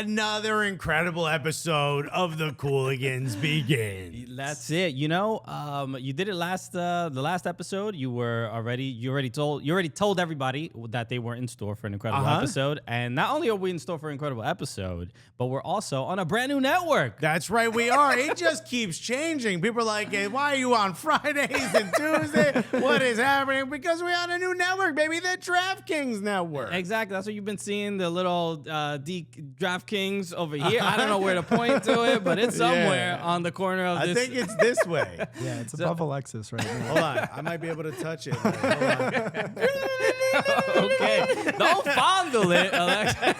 another incredible episode of The Cooligans begins. That's it. You did it the last episode. You already told everybody that they were in store for an incredible episode. And not only are we in store for an incredible episode, but we're also on a brand new network. That's right, we are. It just keeps changing. People are like, hey, why are you on Fridays and Tuesdays? What is happening? Because we're on a new network, baby, the DraftKings network. Exactly. That's what you've been seeing, the little DraftKings over here. I don't know where to point to it, but it's somewhere on the corner of this. I think it's this way. Yeah, it's above Alexis right now. Hold on. I might be able to touch it. Hold on. Okay. Don't fondle it, Alexis.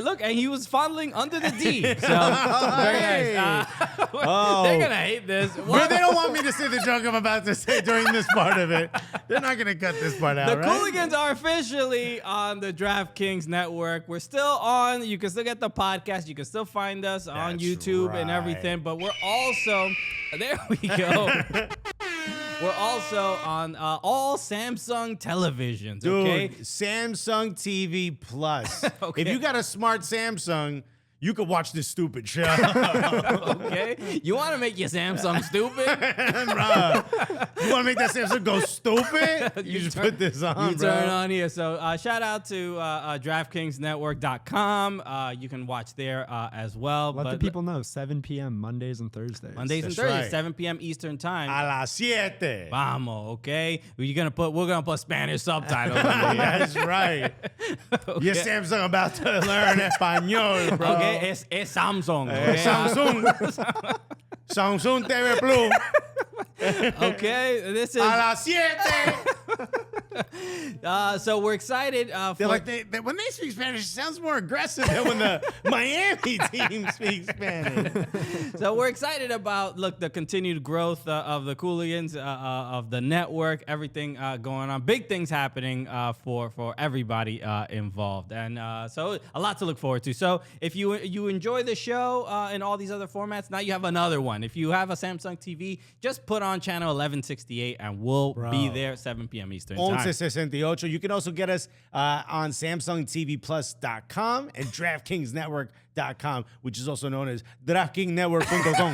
Look, and he was fondling under the D. So, very nice. They're going to hate this. Well, they don't want me to say the joke I'm about to say during this part of it. They're not going to cut this part out, The right? Cooligans are officially on the DraftKings network. We're still on. You can still get the podcast. You can still find us on YouTube and everything. But we're also, there we go. We're also on all Samsung televisions, okay? Dude, Samsung TV Plus. Okay. If you got a smart Samsung, you could watch this stupid show. Okay? You want to make your Samsung stupid? You want to make that Samsung go stupid? You just put this on, You bro. turn it on here. So shout out to DraftKingsNetwork.com. You can watch there as well. Let the people know, 7 p.m. Mondays and Thursdays. Mondays and That's Thursdays, right. 7 p.m. Eastern time. A las 7. Vamos, okay? We're gonna put Spanish subtitles on there. That's right. Okay. Your Samsung about to learn Espanol, bro. Okay, es Samsung. Okay? Samsung. Samsung TV Plus. Okay, this A is las 7. so we're excited for They're like, when they speak Spanish, it sounds more aggressive than when the Miami team speaks Spanish. So we're excited about the continued growth of the Cooligans, of the network, everything going on, big things happening for everybody involved, and so a lot to look forward to. So if you enjoy the show in all these other formats, now you have another one. If you have a Samsung TV, just put on channel 1168, and we'll be there 7 p.m. Eastern time. 1168. You can also get us on SamsungTVPlus.com and DraftKingsNetwork.com, which is also known as DraftKingsNetwork.com.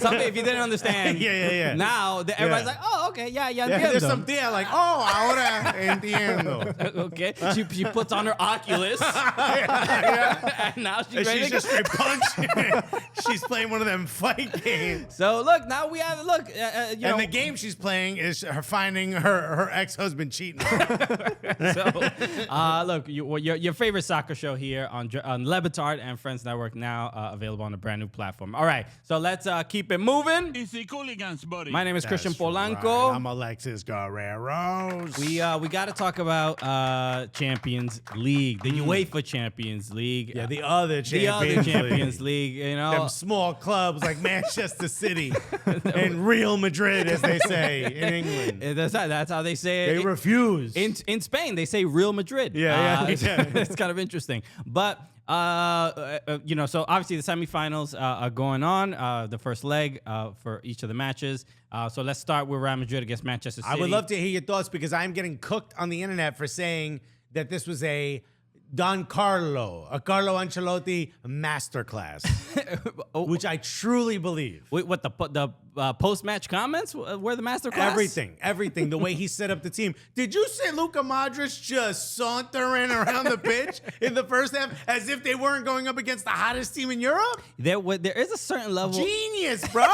Something if you didn't understand. Yeah. Now everybody's like, oh, okay, yeah, entiendo. There's some tia like, oh, ahora entiendo. Okay, she puts on her Oculus, and now she's ready She's to go. just straight punching. She's playing one of them fight games. So look, now we have And the game she's playing is her finding her ex-husband cheating. So look, your favorite soccer show here on Batard and Friends Network, now available on a brand new platform. All right, so let's keep it moving. It's the Cooligans, buddy. My name is Christian That's Polanco. right. I'm Alexis Guerreros. We got to talk about Champions League, the UEFA Champions League. Yeah, the other Champions League. You know, them small clubs like Manchester City and Real Madrid, as they say in England. That's how they say it. They refuse. In Spain, they say Real Madrid. Yeah. It's kind of interesting. But, so obviously the semifinals are going on, the first leg for each of the matches. So let's start with Real Madrid against Manchester City. I would love to hear your thoughts because I'm getting cooked on the internet for saying that this was a Carlo Ancelotti masterclass, which I truly believe. Wait, what, the post-match comments were the masterclass? Everything. The way he set up the team. Did you see Luka Modric just sauntering around the pitch in the first half as if they weren't going up against the hottest team in Europe? There is a certain level. Genius, bro.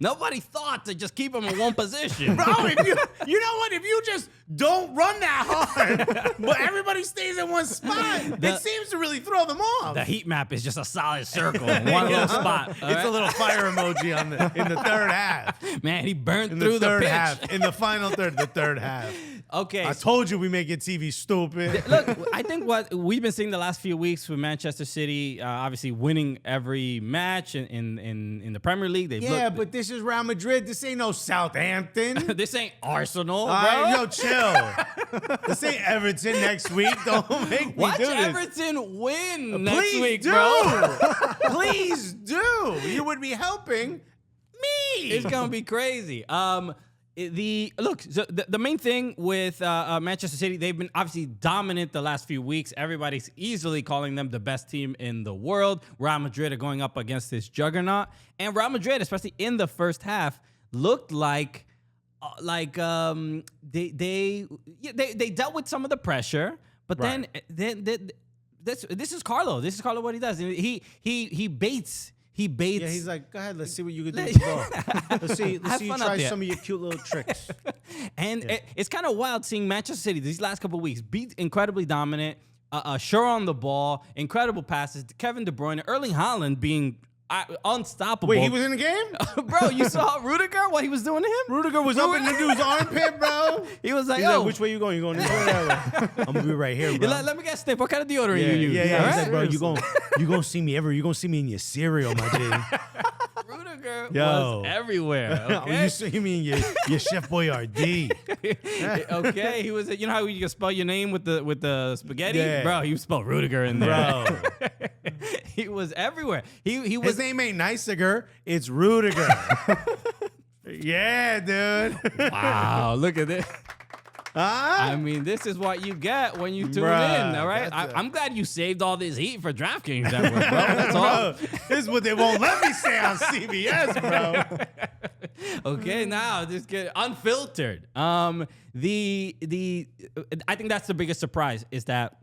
Nobody thought to just keep him in one position. Bro, if you know what? If you just don't run that hard, but everybody stays in one spot, it seems to really throw them off. The heat map is just a solid circle in one little spot. It's a little fire emoji in the third half. Man, he burned In through the third pitch. half. In the final third, the third half. Okay. I told you we make your TV stupid. Look, I think what we've been seeing the last few weeks with Manchester City, obviously winning every match in the Premier League. But this is Real Madrid. This ain't no Southampton. This ain't Arsenal, All bro. right, yo, chill. This ain't Everton next week. Don't make me Watch do this. Everton win next Please week, do. bro. Please do. You would be helping me. It's gonna be crazy. the main thing with Manchester City, they've been obviously dominant the last few weeks. Everybody's easily calling them the best team in the world. Real Madrid are going up against this juggernaut, and Real Madrid, especially in the first half, looked like they dealt with some of the pressure, but then this is Carlo. This is Carlo what he does. He baits. He baits. Yeah, he's like, go ahead, let's see what you can do with the ball. Let's see you try some of your cute little tricks. And it's kind of wild seeing Manchester City these last couple of weeks be incredibly dominant, sure on the ball, incredible passes. Kevin De Bruyne, Erling Haaland being unstoppable. Wait, he was in the game? Bro, you saw Rudiger, what he was doing to him? Rudiger was up in the dude's armpit, bro. He was like, He's like, which way you going? You going this way or that way? I'm going to be right here, bro. Let me get stiff. What kind of deodorant you use? Yeah. He's Right? like, bro, you gonna see me everywhere. You gonna see me in your cereal, my dude. Rudiger was everywhere. Okay? You see me in your Chef Boyardee. Okay, he was. You know how you can spell your name with the spaghetti, Yeah. Bro. He spelled Rudiger in there, Bro. He was everywhere. He was. His name ain't Niceger, it's Rudiger. Yeah, dude. Wow, look at this. Huh? I mean, this is what you get when you tune Bruh, in, all right? that's I'm glad you saved all this heat for DraftKings Network, bro. That's all. Bro, this is what they won't let me say on CBS, bro. Okay, now just get unfiltered. I think that's the biggest surprise is that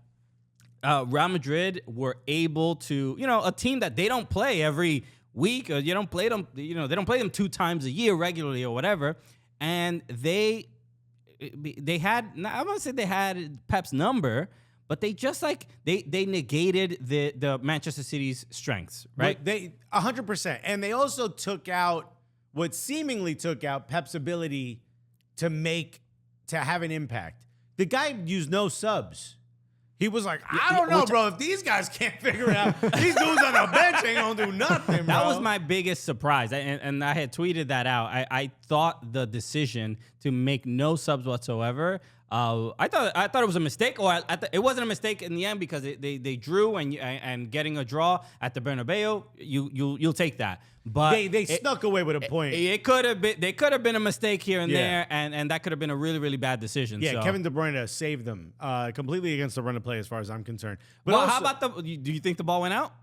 Real Madrid were able to, a team that they don't play every week, or you don't play them, they don't play them 2 times a year regularly or whatever, and they had, I'm gonna say they had Pep's number, but they just they negated the Manchester City's strengths, right? They 100%, and they also took out seemingly took out Pep's ability to have an impact. The guy used no subs. He was like, I don't know, bro. If these guys can't figure it out, these dudes on the bench ain't gonna do nothing, bro. That was my biggest surprise, and I had tweeted that out. I thought the decision to make no subs whatsoever, I thought it was a mistake, or it wasn't a mistake in the end because they drew and getting a draw at the Bernabeu, you'll take that. But they snuck away with a point. It could have been a mistake here and there, and that could have been a really, really bad decision. Yeah, so. Kevin De Bruyne saved them completely against the run of play, as far as I'm concerned. But Well, also, how about do you think the ball went out?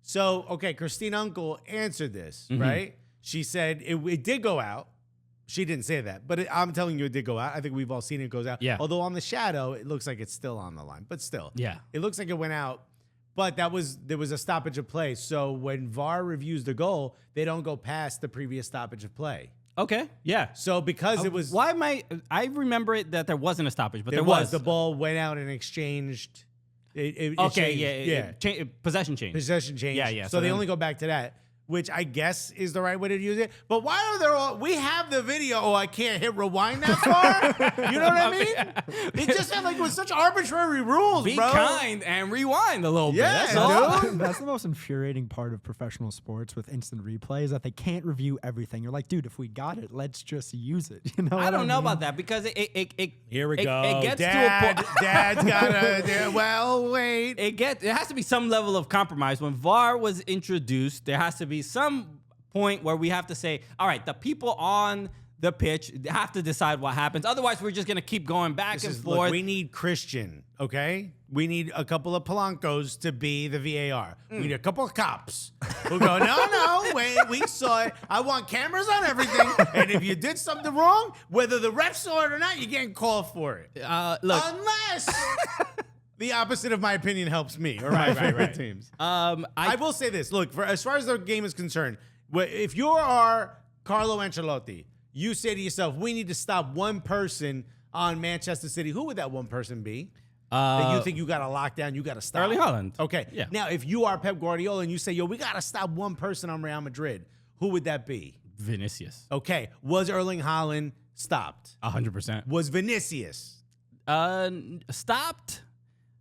So, okay, Christine Uncle answered this, right? She said it did go out. She didn't say that, but I'm telling you it did go out. I think we've all seen it goes out. Yeah. Although on the shadow, it looks like it's still on the line, but still. Yeah. It looks like it went out, but there was a stoppage of play. So when VAR reviews the goal, they don't go past the previous stoppage of play. Okay, yeah. So because it was... Why am I remember it that there wasn't a stoppage, but there was. was. The ball went out and exchanged... It Okay, changed. possession change. Possession change. Yeah. So they only go back to that, which I guess is the right way to use it. But why are there all... We have the video. Oh, I can't hit rewind that far? You know what I mean? It just had like with such arbitrary rules, Be bro. kind and rewind a little bit. Yeah, That's all. dude. That's the most infuriating part of professional sports with instant replay is that they can't review everything. You're like, dude, if we got it, let's just use it. You know? I what don't know mean? about that because it Here we go. It gets Dad, to a point. Dad's got a... Well, wait. It has to be some level of compromise. When VAR was introduced, there has to be some point where we have to say, all right, the people on the pitch have to decide what happens. Otherwise, we're just going to keep going back and forth. Look, we need Christian, okay? We need a couple of Polancos to be the VAR. We need a couple of cops who go, no, wait, we saw it. I want cameras on everything. And if you did something wrong, whether the ref saw it or not, you're getting called for it. Look, Unless the opposite of my opinion helps me or my favorite teams. I will say this. Look, as far as the game is concerned, if you are Carlo Ancelotti, you say to yourself, we need to stop one person on Manchester City. Who would that one person be? That you think you got to lock down, you got to stop? Erling Haaland. Okay. Yeah. Now, if you are Pep Guardiola and you say, yo, we got to stop one person on Real Madrid, who would that be? Vinicius. Okay. Was Erling Haaland stopped? 100%. Was Vinicius? Stopped?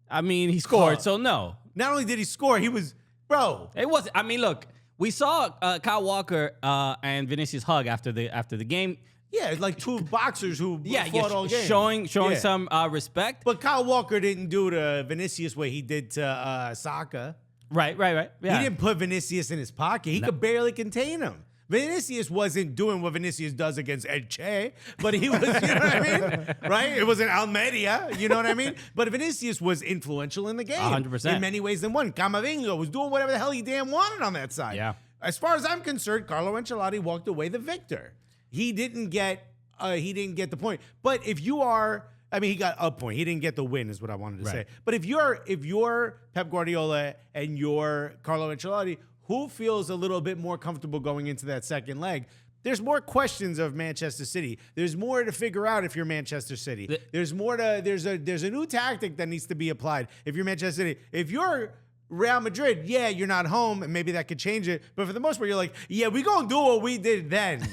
I mean, he scored, so no. Not only did he score, he was, bro. It was. I mean, look, we saw Kyle Walker and Vinicius hug after the game. Yeah, it's like two boxers who fought all game. Showing Yeah. some respect. But Kyle Walker didn't do the Vinicius way he did to Saga. Right. Yeah. He didn't put Vinicius in his pocket. He could barely contain him. Vinicius wasn't doing what Vinicius does against Elche, but he was, you know what I mean? Right? It wasn't Almeria, you know what I mean? But Vinicius was influential in the game. 100%. In many ways than one. Camavinga was doing whatever the hell he damn wanted on that side. Yeah. As far as I'm concerned, Carlo Ancelotti walked away the victor. He didn't get the point. But if you are, I mean, he got a point. He didn't get the win, is what I wanted to say. But if you're Pep Guardiola and you're Carlo Ancelotti, who feels a little bit more comfortable going into that second leg? There's more questions of Manchester City. There's more to figure out if you're Manchester City. There's a new tactic that needs to be applied if you're Manchester City. If you're Real Madrid, yeah, you're not home, and maybe that could change it. But for the most part, you're like, yeah, we gonna do what we did then.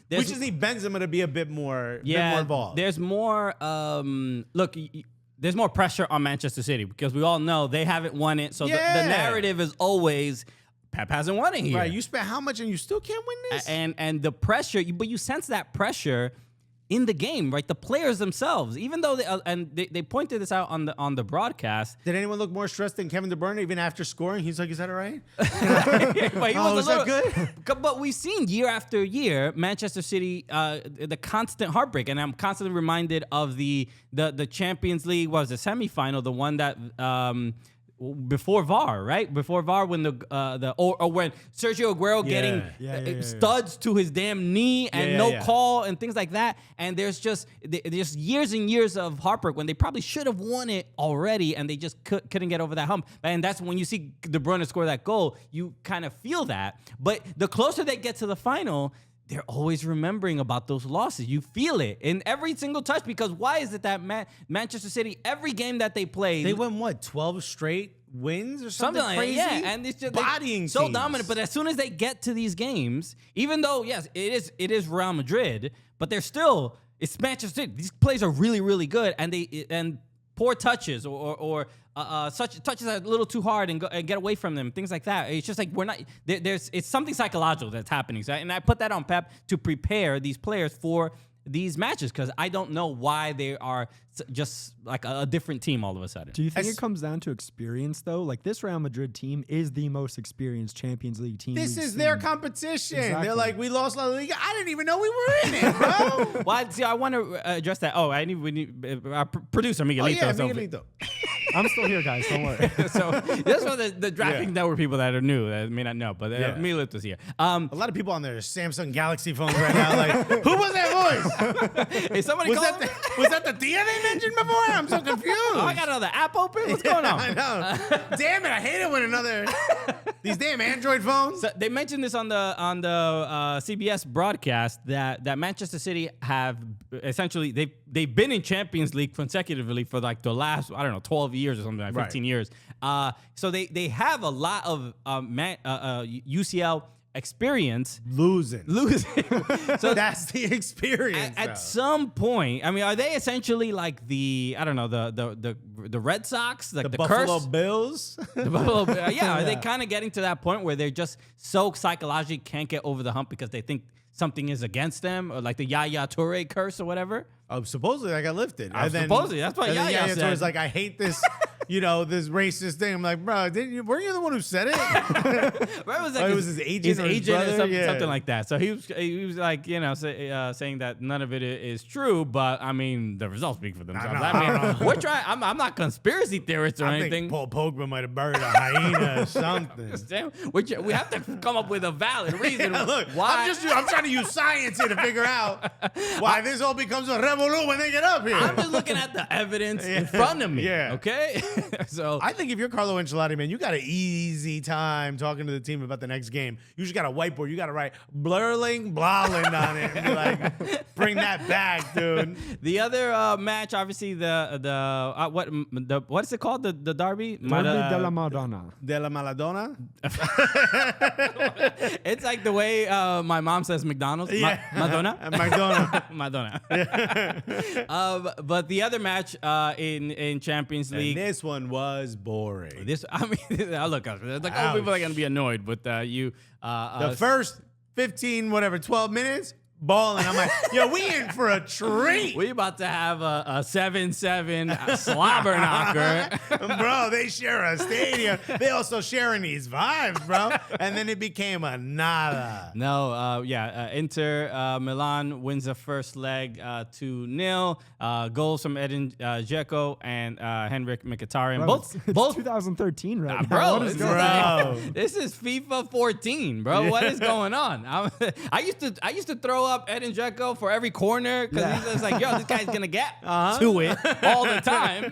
We just need Benzema to be a bit more involved. There's more. There's more pressure on Manchester City because we all know they haven't won it. So the narrative is always Pep hasn't won it here. Right? You spent how much and you still can't win this? And the pressure, but you sense that pressure in the game, right? The players themselves, even though they pointed this out on the broadcast. Did anyone look more stressed than Kevin De Bruyne even after scoring? He's like, is that all right? But he was that good? But we've seen year after year Manchester City, the constant heartbreak, and I'm constantly reminded of the Champions League. What was the semifinal? The one that. Before VAR, right? Before VAR, when when Sergio Aguero getting studs to his damn knee and no call and things like that, and there's just years and years of heartbreak when they probably should have won it already, and they just couldn't get over that hump. And that's when you see De Bruyne score that goal, you kind of feel that. But the closer they get to the final, they're always remembering about those losses. You feel it in every single touch because why is it that Manchester City, every game that they played... They won, 12 straight wins or something crazy? Yeah, and it's just bodying so teams. dominant. But as soon as they get to these games, even though, yes, it is Real Madrid, but they're still... It's Manchester City. These plays are really, really good, and poor touches or such touches are a little too hard and get away from them, things like that. It's just like we're not. It's something psychological that's happening. So, and I put that on Pep to prepare these players for these matches because I don't know why they are just like a different team all of a sudden. Do you think it comes down to experience though? Like this Real Madrid team is the most experienced Champions League team. This is their competition. Exactly. They're like, we lost La Liga. I didn't even know we were in it, bro. Well, see, I want to address that. Oh, we need our producer Miguelito. Oh, yeah, Miguelito. I'm still here, guys. Don't worry. So this was the drafting network people that are new that may not know, but Miguelito's here. A lot of people on their Samsung Galaxy phones right now. Like, who was that voice? Is somebody was that the Tia they mentioned before? I'm so confused. Oh, I got another app open. What's going on? I know. Damn it! I hate it when these damn Android phones. So they mentioned this on the CBS broadcast that Manchester City have essentially they've been in Champions League consecutively for like the last 12 years or something like 15 years. So they have a lot of UCL experience losing. So that's the experience. At some point, I mean, are they essentially like the Red Sox, like the Buffalo curse? Bills? The Buffalo Bills. Yeah, are they kind of getting to that point where they're just so psychologically can't get over the hump because they think something is against them, or like the Yaya Toure curse or whatever? Supposedly I got lifted. Supposedly, that's what Yaya said. Toure's like, I hate this. This racist thing. I'm like, bro, weren't you the one who said it? It was his agent, or something like that. So he was like, saying that none of it is true, but I mean, the results speak for themselves. We're trying. I'm not conspiracy theorists or anything. Think Paul Pogba might have buried a hyena or something. We have to come up with a valid reason. Look, why? I'm trying to use science here to figure out why this all becomes a revolution when they get up here. I'm just looking at the evidence in front of me. Yeah. Okay. So I think if you're Carlo Ancelotti, man, you got an easy time talking to the team about the next game. You just got a whiteboard. You got to write Blurling Blauland on it and be like, bring that back, dude. The other match, obviously, what is it called? The Derby? Derby della Madonnina. Della Madonnina? It's like the way my mom says McDonald's. Yeah. Madonna? Madonna. But the other match in Champions League. And this one was boring. Look, there's like all people are going to be annoyed with you. The first 12 minutes, balling. I'm like, yo, we in for a treat. We about to have a 7-7 slobber knocker. Bro, they share a stadium. They also sharing these vibes, bro. And then it became a nada. No, Inter Milan wins the first leg 2-0. Goals from Edin Dzeko and Henrik Mkhitaryan. Both 2013, right? Bro, Now. What is going on? this is FIFA 14, bro. What is going on? I used to throw up Edin Dzeko for every corner because he's just like, yo, this guy's gonna get to it all the time,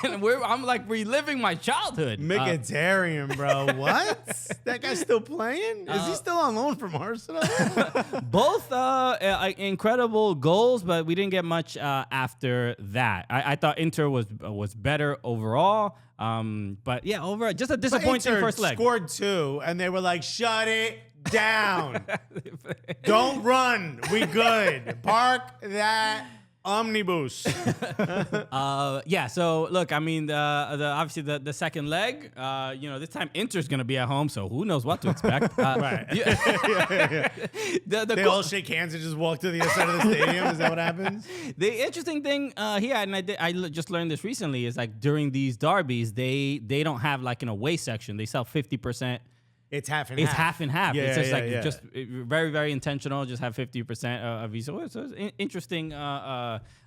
and I'm like reliving my childhood. Mkhitaryan, bro. What? That guy's still playing? Is he still on loan from Arsenal? Both incredible goals, but we didn't get much after that. I thought Inter was better overall. But yeah, overall, just a disappointing Inter first leg. Scored 2, and they were like, shut it down. Don't run. We good. Park that omnibus. So look, I mean, obviously the second leg, this time Inter's gonna be at home, so who knows what to expect. Right. They all shake hands and just walk to the other side of the stadium. Is that what happens? The interesting thing here, and I just learned this recently, is like during these derbies, they don't have like an away section. They sell 50%. It's half and half. It's half. half and half. Yeah, it's just yeah. just very, very intentional. Just have 50% of each. So it's an interesting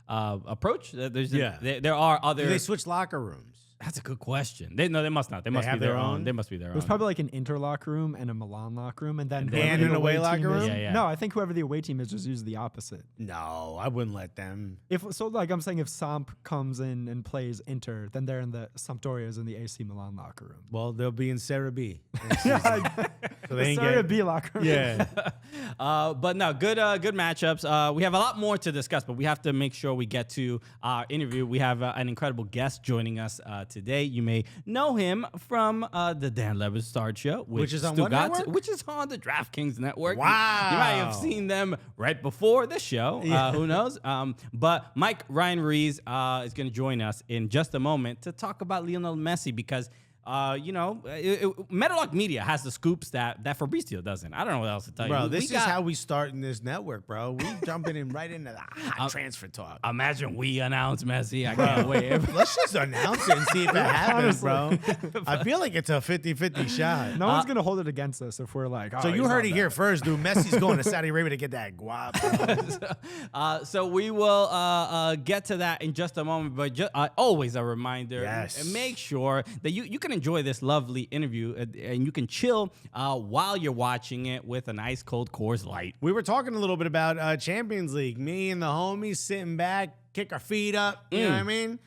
approach. There are other. Do they switch locker rooms? That's a good question. They must not. They must be have their their own. own? They must be their own. There's probably like an Inter locker room and a Milan locker room, and then And an away locker team is- room? Yeah. No, I think whoever the away team is just use the opposite. No, I wouldn't let them. Like I'm saying, if Samp comes in and plays Inter, then they're in the Sampdoria's in the AC Milan locker room. Well, they'll be in Serie B. So they ain't Serie getting- B locker room. Yeah. But no, good matchups. We have a lot more to discuss, but we have to make sure we get to our interview. We have an incredible guest joining us today. You may know him from the Dan Levin Start Show, Which is on what network? which is on the DraftKings Network. Wow. You might have seen them right before this show. Who knows? But Ryan Ruiz is going to join us in just a moment to talk about Lionel Messi because Meadowlark Media has the scoops that Fabrizio doesn't. I don't know what else to tell you. Bro, this is how we start in this network, bro. We jumping in right into the hot transfer talk. Imagine we announce Messi. I can't wait. Let's just announce it and see if it happens, bro. I feel like it's a 50-50 shot. No one's gonna hold it against us if we're like. So oh, you he's heard not it here first, dude. Messi's going to Saudi Arabia to get that guap. Bro. So we will get to that in just a moment. But always a reminder, Yes. make sure that you can enjoy this lovely interview and you can chill while you're watching it with an ice cold Coors Light. We were talking a little bit about Champions League. Me and the homies sitting back, kick our feet up. You know what I mean?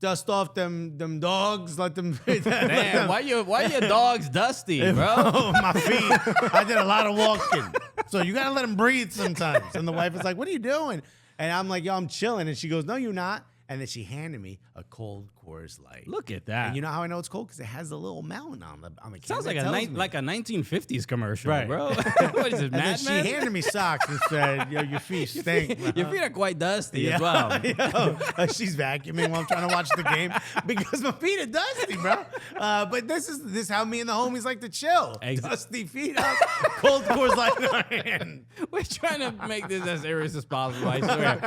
Dust off them dogs, let them. Man, why your dogs dusty, bro? Oh, my feet. I did a lot of walking. So you got to let them breathe sometimes. And the wife is like, what are you doing? And I'm like, yo, I'm chilling. And she goes, no, you're not. And then she handed me a cold Coors Light. Look at that. And you know how I know it's cold? Because it has a little mountain on the can. Sounds like like a 1950s commercial, Right. bro. What is it, And then Mad she Men? handed me socks and said, yo, your feet stink. Your feet are quite dusty as well. Yo, she's vacuuming while I'm trying to watch the game because my feet are dusty, bro. But this is how me and the homies like to chill. Dusty feet up, cold Coors Light in our hand. We're trying to make this as serious as possible, I swear.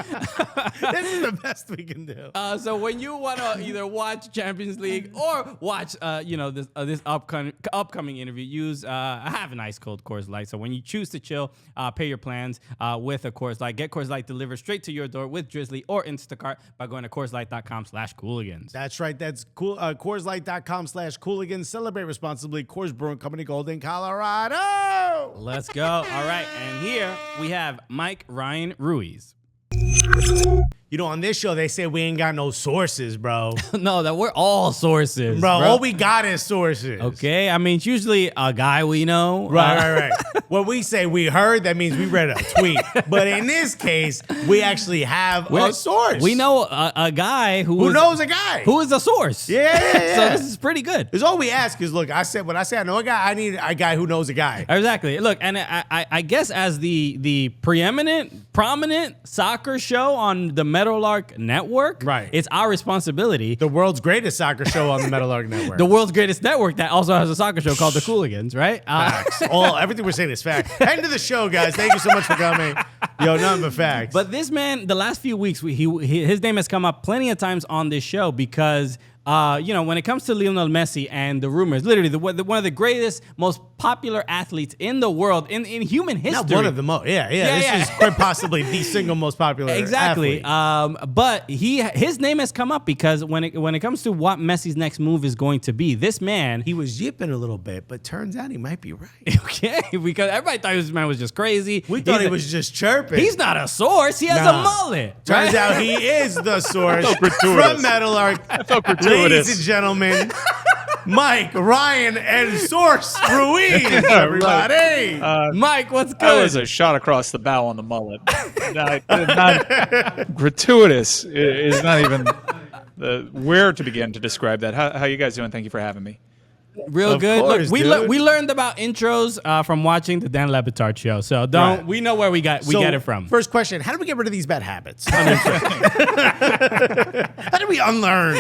This is the best we can do. So when you want to either watch Champions League or watch, this upcoming interview, have an ice cold Coors Light. So when you choose to chill, pay your plans with a Coors Light. Get Coors Light delivered straight to your door with Drizzly or Instacart by going to CoorsLight.com/Cooligans. That's right. That's cool. CoorsLight.com/Cooligans. Celebrate responsibly. Coors Brewing Company, Golden, Colorado. Let's go. All right, and here we have Ryan Ruiz. You know, on this show, they say we ain't got no sources, bro. No, that we're all sources, Bro, all we got is sources. Okay, I mean, it's usually a guy we know. Right. When we say we heard, that means we read a tweet. But in this case, we actually have a source. We know a guy who knows a guy. who is a source. Yeah. So this is pretty good. Because all we ask is, look, I said I know a guy. I need a guy who knows a guy. Exactly. Look, and I guess as the prominent soccer show on the Meadowlark Network, Right. it's our responsibility. The world's greatest soccer show on the Meadowlark Network. The world's greatest network that also has a soccer show called The Cooligans, right? Facts. Everything we're saying is facts. End of the show, guys. Thank you so much for coming. Yo, nothing but facts. But this man, the last few weeks, his name has come up plenty of times on this show because when it comes to Lionel Messi and the rumors, literally one of the greatest, most popular athletes in the world, in human history. Not one of the most. Yeah. This is quite possibly the single most popular Exactly. athlete. But his name has come up because when it comes to what Messi's next move is going to be, this man... He was yipping a little bit, but turns out he might be right. Okay, because everybody thought this man was just crazy. We thought he was just chirping. He's not a source. He has a mullet. Turns out he is the source from Meadowlark. Ladies and gentlemen, Mike, Ryan, and Source Ruiz, everybody. Mike, what's good? That was a shot across the bow on the mullet. not gratuitous is not even where to begin to describe that. How you guys doing? Thank you for having me. Real good. Course, Look, we learned about intros from watching the Dan Le Batard show. So we know where we get it from. First question: how do we get rid of these bad habits? How do we unlearn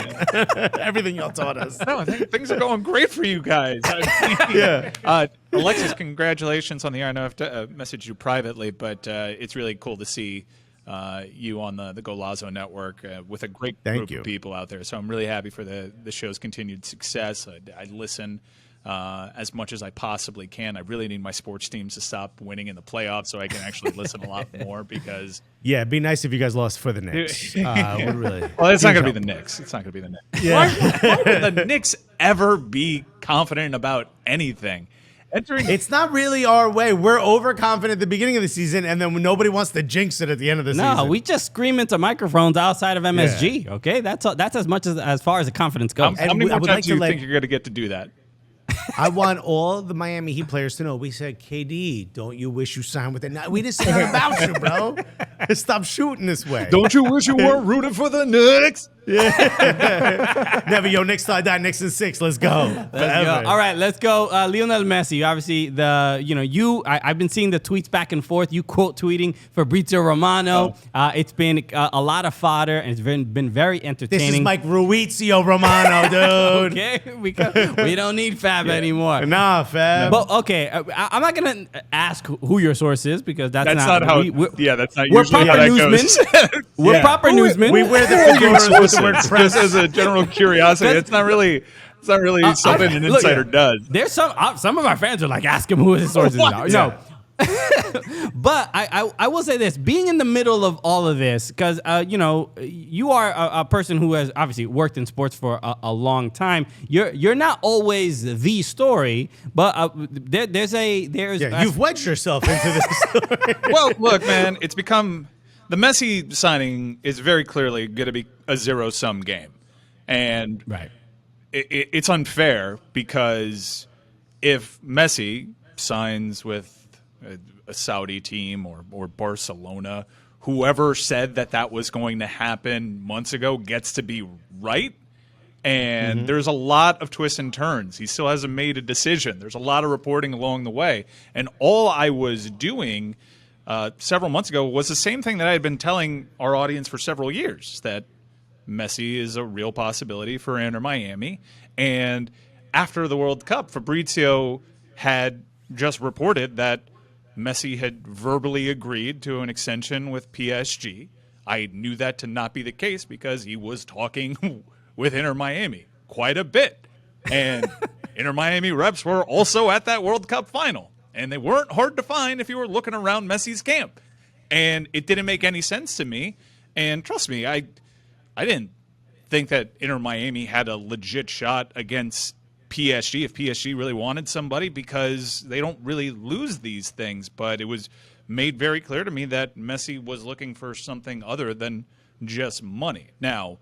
everything y'all taught us? No, I think things are going great for you guys. Alexis, congratulations on the year. I know I've messaged you privately, but it's really cool to see you on the Golazo network with a great group of people out there. So I'm really happy for the show's continued success. I listen as much as I possibly can. I really need my sports teams to stop winning in the playoffs so I can actually listen a lot more because... Yeah, it'd be nice if you guys lost for the Knicks. Would really well, it's not going to be the Knicks. It's not going to be the Knicks. Yeah. Why would the Knicks ever be confident about anything? It's not really our way. We're overconfident at the beginning of the season, and then nobody wants to jinx it at the end of the season. No, we just scream into microphones outside of MSG. Yeah. Okay, that's as much as far as the confidence goes. How many more times do you think you're going to get to do that? I want all the Miami Heat players to know. We said, KD, don't you wish you signed with it? No, we didn't say nothing about you, bro. Stop shooting this way. Don't you wish you weren't rooting for the Knicks? Yeah. Never, yo, Knicks till I die, Knicks in 6. Let's go. Let's go. All right, let's go. Lionel Messi, obviously, I've been seeing the tweets back and forth. You quote tweeting Fabrizio Romano. It's been a lot of fodder, and it's been very entertaining. This is Mike Ruizio Romano, dude. Okay, we don't need Fab anymore. Nah, Fab. But okay, I'm not gonna ask who your source is because that's not how. That's not usually how that goes. We're proper newsmen. We wear the fedoras with the word press. Just as a general curiosity, it's not really something an insider does. There's some of our fans are like, ask him who his sources are. No. But I will say this, being in the middle of all of this, because you are a person who has obviously worked in sports for a long time. You're not always the story, but you've wedged yourself into this story. Well, look, man, it's become the Messi signing is very clearly going to be a zero-sum game, and it's unfair because if Messi signs with a Saudi team or Barcelona, whoever said that was going to happen months ago gets to be right. And there's a lot of twists and turns. He still hasn't made a decision. There's a lot of reporting along the way. And all I was doing several months ago was the same thing that I had been telling our audience for several years, that Messi is a real possibility for Inter Miami. And after the World Cup, Fabrizio had just reported that Messi had verbally agreed to an extension with PSG. I knew that to not be the case because he was talking with Inter Miami quite a bit. And Inter Miami reps were also at that World Cup final. And they weren't hard to find if you were looking around Messi's camp. And it didn't make any sense to me. And trust me, I didn't think that Inter Miami had a legit shot against PSG if PSG really wanted somebody, because they don't really lose these things. But it was made very clear to me that Messi was looking for something other than just money. Now,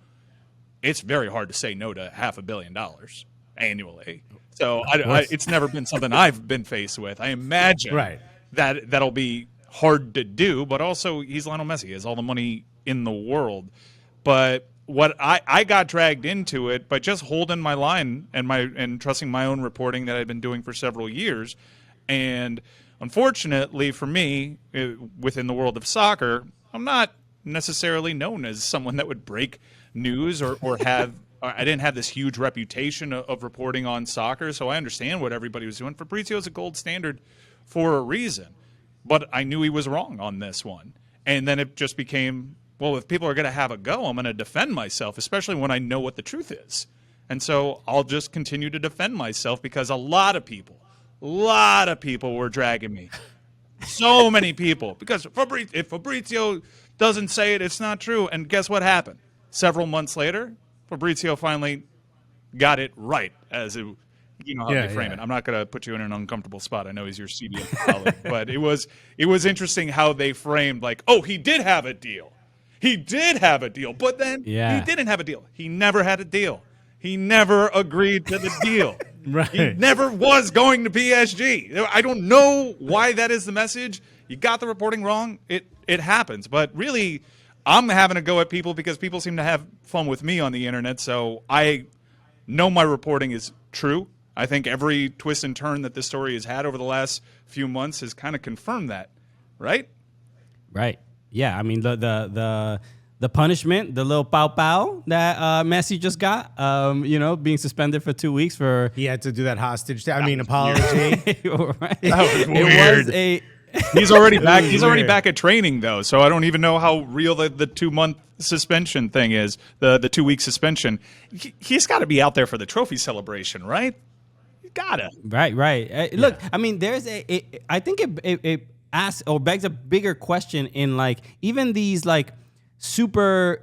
it's very hard to say no to $500 million annually. So it's never been something I've been faced with. I imagine that'll be hard to do, but also he's Lionel Messi. He has all the money in the world. But what I got dragged into it by just holding my line and trusting my own reporting that I'd been doing for several years. And unfortunately for me, within the world of soccer, I'm not necessarily known as someone that would break news or have I didn't have this huge reputation of reporting on soccer, so I understand what everybody was doing. Fabrizio is a gold standard for a reason, but I knew he was wrong on this one. And then it just became, well, if people are going to have a go, I'm going to defend myself, especially when I know what the truth is. And so I'll just continue to defend myself because a lot of people were dragging me. So many people. Because if Fabrizio doesn't say it, it's not true. And guess what happened? Several months later, Fabrizio finally got it right, as it, you know how they frame it. I'm not going to put you in an uncomfortable spot. I know he's your CBS colleague. But it was interesting how they framed, like, oh, he did have a deal. He did have a deal, but then he didn't have a deal. He never had a deal. He never agreed to the deal. Right. He never was going to PSG. I don't know why that is the message. You got the reporting wrong. It happens. But really, I'm having a go at people because people seem to have fun with me on the internet. So I know my reporting is true. I think every twist and turn that this story has had over the last few months has kind of confirmed that, right? Right. Yeah. I mean, the punishment, the little pow pow that Messi just got, being suspended for 2 weeks for. He had to do that hostage. Apology. Right. That was weird. It was He's already back. He's already back at training though, so I don't even know how real the 2-month suspension thing is. The 2-week suspension. He's got to be out there for the trophy celebration, right? You gotta. Right. Look, I mean, there's I think it asks or begs a bigger question in like even these like super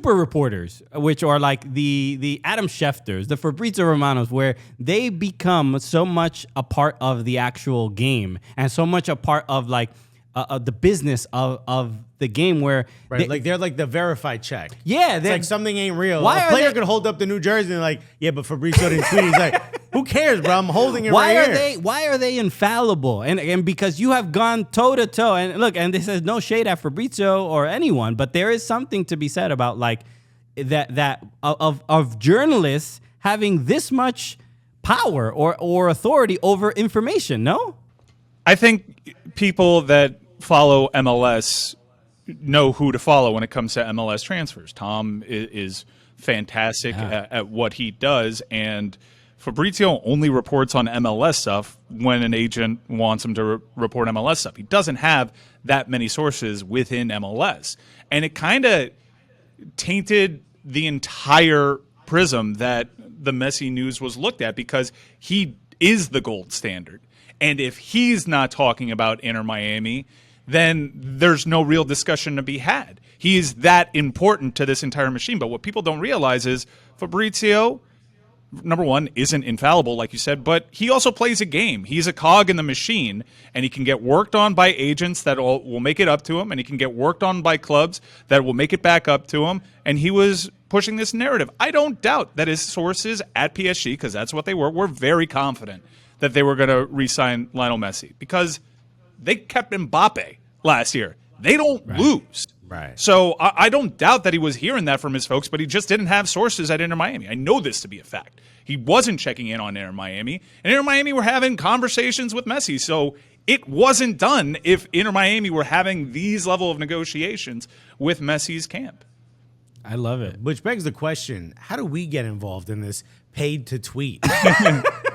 reporters, which are like the Adam Schefters, the Fabrizio Romanos, where they become so much a part of the actual game and so much a part of like the business of the game where they're like the verified check. Yeah, it's like something ain't real. Why a player could hold up the New Jersey and like, yeah, but Fabrizio didn't tweet. He's like, who cares, bro? I'm holding it right here. Why are they infallible? And because you have gone toe to toe. And look, and this is no shade at Fabrizio or anyone, but there is something to be said about like that of journalists having this much power or authority over information. No, I think people that follow MLS know who to follow when it comes to MLS transfers. Tom is fantastic at what he does, and Fabrizio only reports on MLS stuff when an agent wants him to report MLS stuff. He doesn't have that many sources within MLS, and it kind of tainted the entire prism that the Messi news was looked at because he is the gold standard. And if he's not talking about Inter Miami, then there's no real discussion to be had. He is that important to this entire machine. But what people don't realize is Fabrizio, number one, isn't infallible, like you said, but he also plays a game. He's a cog in the machine, and he can get worked on by agents that will make it up to him, and he can get worked on by clubs that will make it back up to him. And he was pushing this narrative. I don't doubt that his sources at PSG, because that's what they were very confident that they were going to re-sign Lionel Messi because they kept Mbappe last year. They don't lose. Right. So I don't doubt that he was hearing that from his folks, but he just didn't have sources at Inter Miami. I know this to be a fact. He wasn't checking in on Inter Miami, and Inter Miami were having conversations with Messi. So it wasn't done if Inter Miami were having these level of negotiations with Messi's camp. I love it. Which begs the question, how do we get involved in this paid to tweet?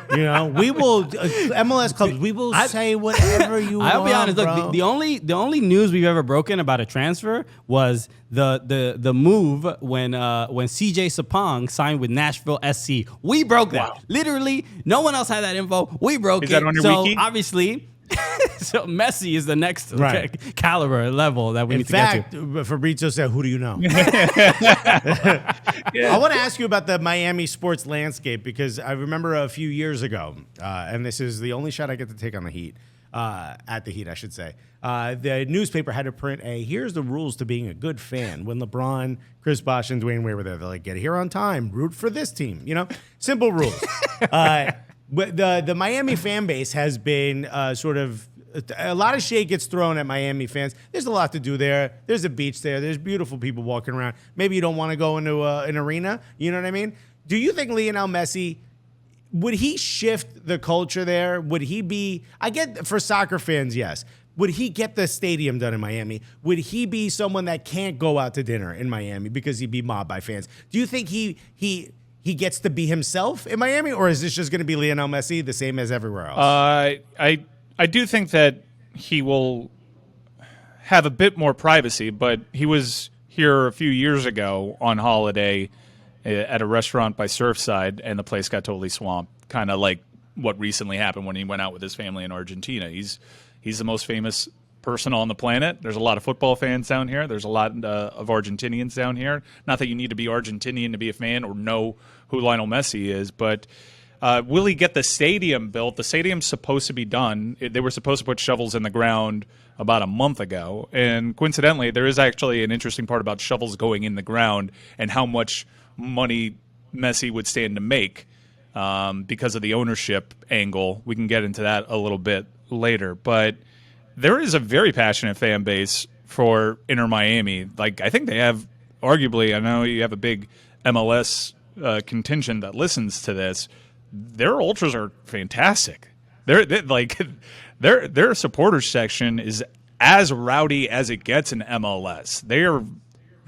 We will MLS clubs. We will say whatever you want. I'll be honest. Bro. Look, the only news we've ever broken about a transfer was the move when CJ Sapong signed with Nashville SC. We broke that. Wow. Literally, no one else had that info. We broke it. Is that on your wiki? Obviously. So Messi is the next caliber level that we need to get to. In fact, Fabrizio said, who do you know? I want to ask you about the Miami sports landscape because I remember a few years ago, and this is the only shot I get to take on the Heat, at the Heat, I should say. The newspaper had to print here's the rules to being a good fan. When LeBron, Chris Bosh, and Dwayne Wade were there, they're like, get here on time, root for this team. Simple rules. But the Miami fan base has been sort of a lot of shade gets thrown at Miami fans. There's a lot to do there. There's a beach there. There's beautiful people walking around. Maybe you don't want to go into an arena. You know what I mean? Do you think Lionel Messi, would he shift the culture there? Would he be, I get for soccer fans, yes. Would he get the stadium done in Miami? Would he be someone that can't go out to dinner in Miami because he'd be mobbed by fans? Do you think he gets to be himself in Miami, or is this just going to be Lionel Messi, the same as everywhere else? I do think that he will have a bit more privacy, but he was here a few years ago on holiday, at a restaurant by Surfside, and the place got totally swamped, kind of like what recently happened when he went out with his family in Argentina. He's the most famous person on the planet. There's a lot of football fans down here. There's a lot of Argentinians down here. Not that you need to be Argentinian to be a fan or know who Lionel Messi is, but will he get the stadium built? The stadium's supposed to be done. They were supposed to put shovels in the ground about a month ago, and coincidentally, there is actually an interesting part about shovels going in the ground and how much money Messi would stand to make because of the ownership angle. We can get into that a little bit later, but there is a very passionate fan base for Inter Miami. Like, I think they have, arguably, I know you have a big MLS contingent that listens to this. Their ultras are fantastic. Their supporters section is as rowdy as it gets in MLS. They are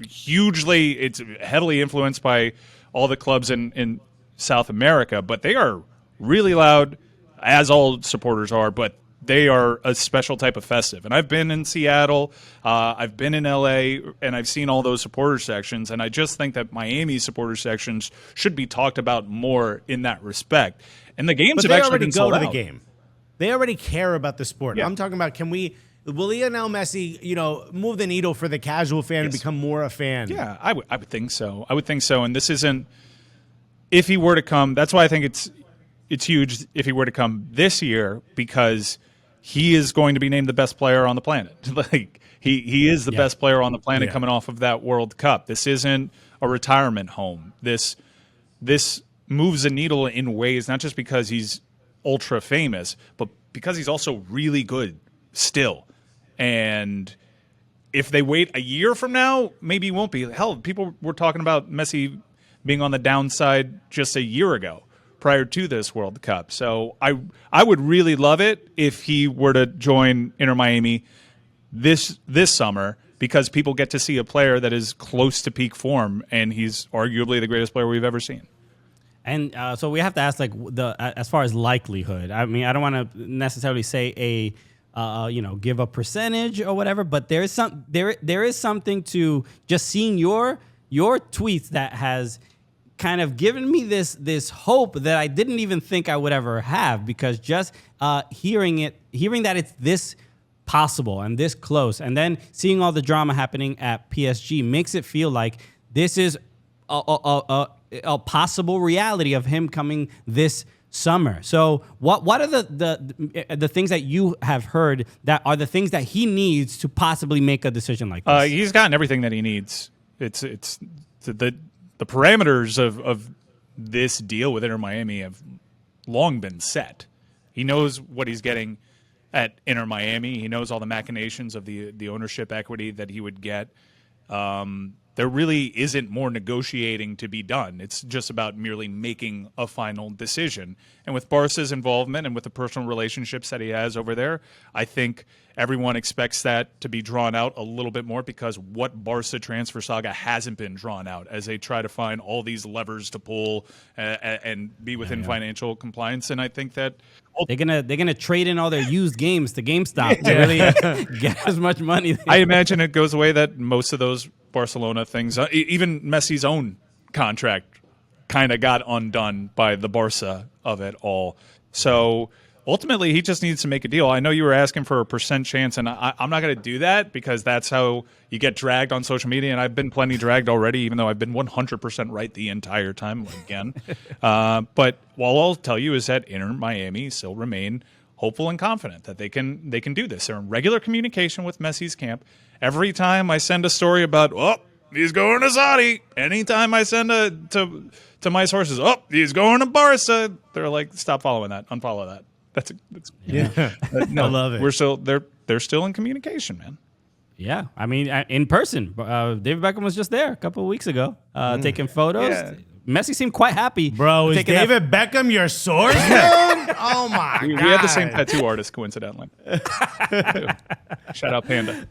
it's heavily influenced by all the clubs in South America, but they are really loud, as all supporters are, but they are a special type of festive. And I've been in Seattle, I've been in LA, and I've seen all those supporter sections, and I just think that Miami's supporter sections should be talked about more in that respect. And the games have actually been sold out. They already go to the game. They already care about the sport. Yeah. I'm talking about, will Lionel Messi, move the needle for the casual fan and become more a fan? Yeah, I would think so. I would think so. And this isn't, if he were to come, that's why I think it's huge if he were to come this year, because he is going to be named the best player on the planet. Like he is the best player on the planet coming off of that World Cup. This isn't a retirement home. This moves a needle in ways, not just because he's ultra famous, but because he's also really good still. And if they wait a year from now, maybe he won't be. Hell, people were talking about Messi being on the downside just a year ago, prior to this World Cup. So I would really love it if he were to join Inter Miami this summer, because people get to see a player that is close to peak form, and he's arguably the greatest player we've ever seen. And so we have to ask, like, as far as likelihood. I mean, I don't want to necessarily say give a percentage or whatever, but there is something to just seeing your tweets that has kind of given me this hope that I didn't even think I would ever have, because just hearing that it's this possible and this close, and then seeing all the drama happening at PSG makes it feel like this is a possible reality of him coming this summer. So what are the things that you have heard that are the things that he needs to possibly make a decision like this? He's gotten everything that he needs. It's the parameters of this deal with Inter Miami have long been set. He knows what he's getting at Inter Miami. He knows all the machinations of the ownership equity that he would get. There really isn't more negotiating to be done. It's just about merely making a final decision. And with Barca's involvement and with the personal relationships that he has over there, I think everyone expects that to be drawn out a little bit more, because what Barca transfer saga hasn't been drawn out as they try to find all these levers to pull and be within financial compliance. And I think that they're gonna trade in all their used games to GameStop to really get as much money. I imagine it goes away that most of those Barcelona things, even Messi's own contract, kind of got undone by the Barca of it all. So ultimately, he just needs to make a deal. I know you were asking for a % chance, and I'm not going to do that, because that's how you get dragged on social media, and I've been plenty dragged already, even though I've been 100% right the entire time again. But all I'll tell you is that Inter Miami still remain hopeful and confident that they can do this. They're in regular communication with Messi's camp. Every time I send a story about, he's going to Saudi. Anytime I send to my sources, he's going to Barca, they're like, stop following that, unfollow that. That's no, I love it. They're still in communication, man. Yeah, I mean, in person. David Beckham was just there a couple of weeks ago, taking photos. Yeah. Messi seemed quite happy. Bro, is David Beckham your source, man? Oh, my God. We had the same tattoo artist, coincidentally. Shout out Panda.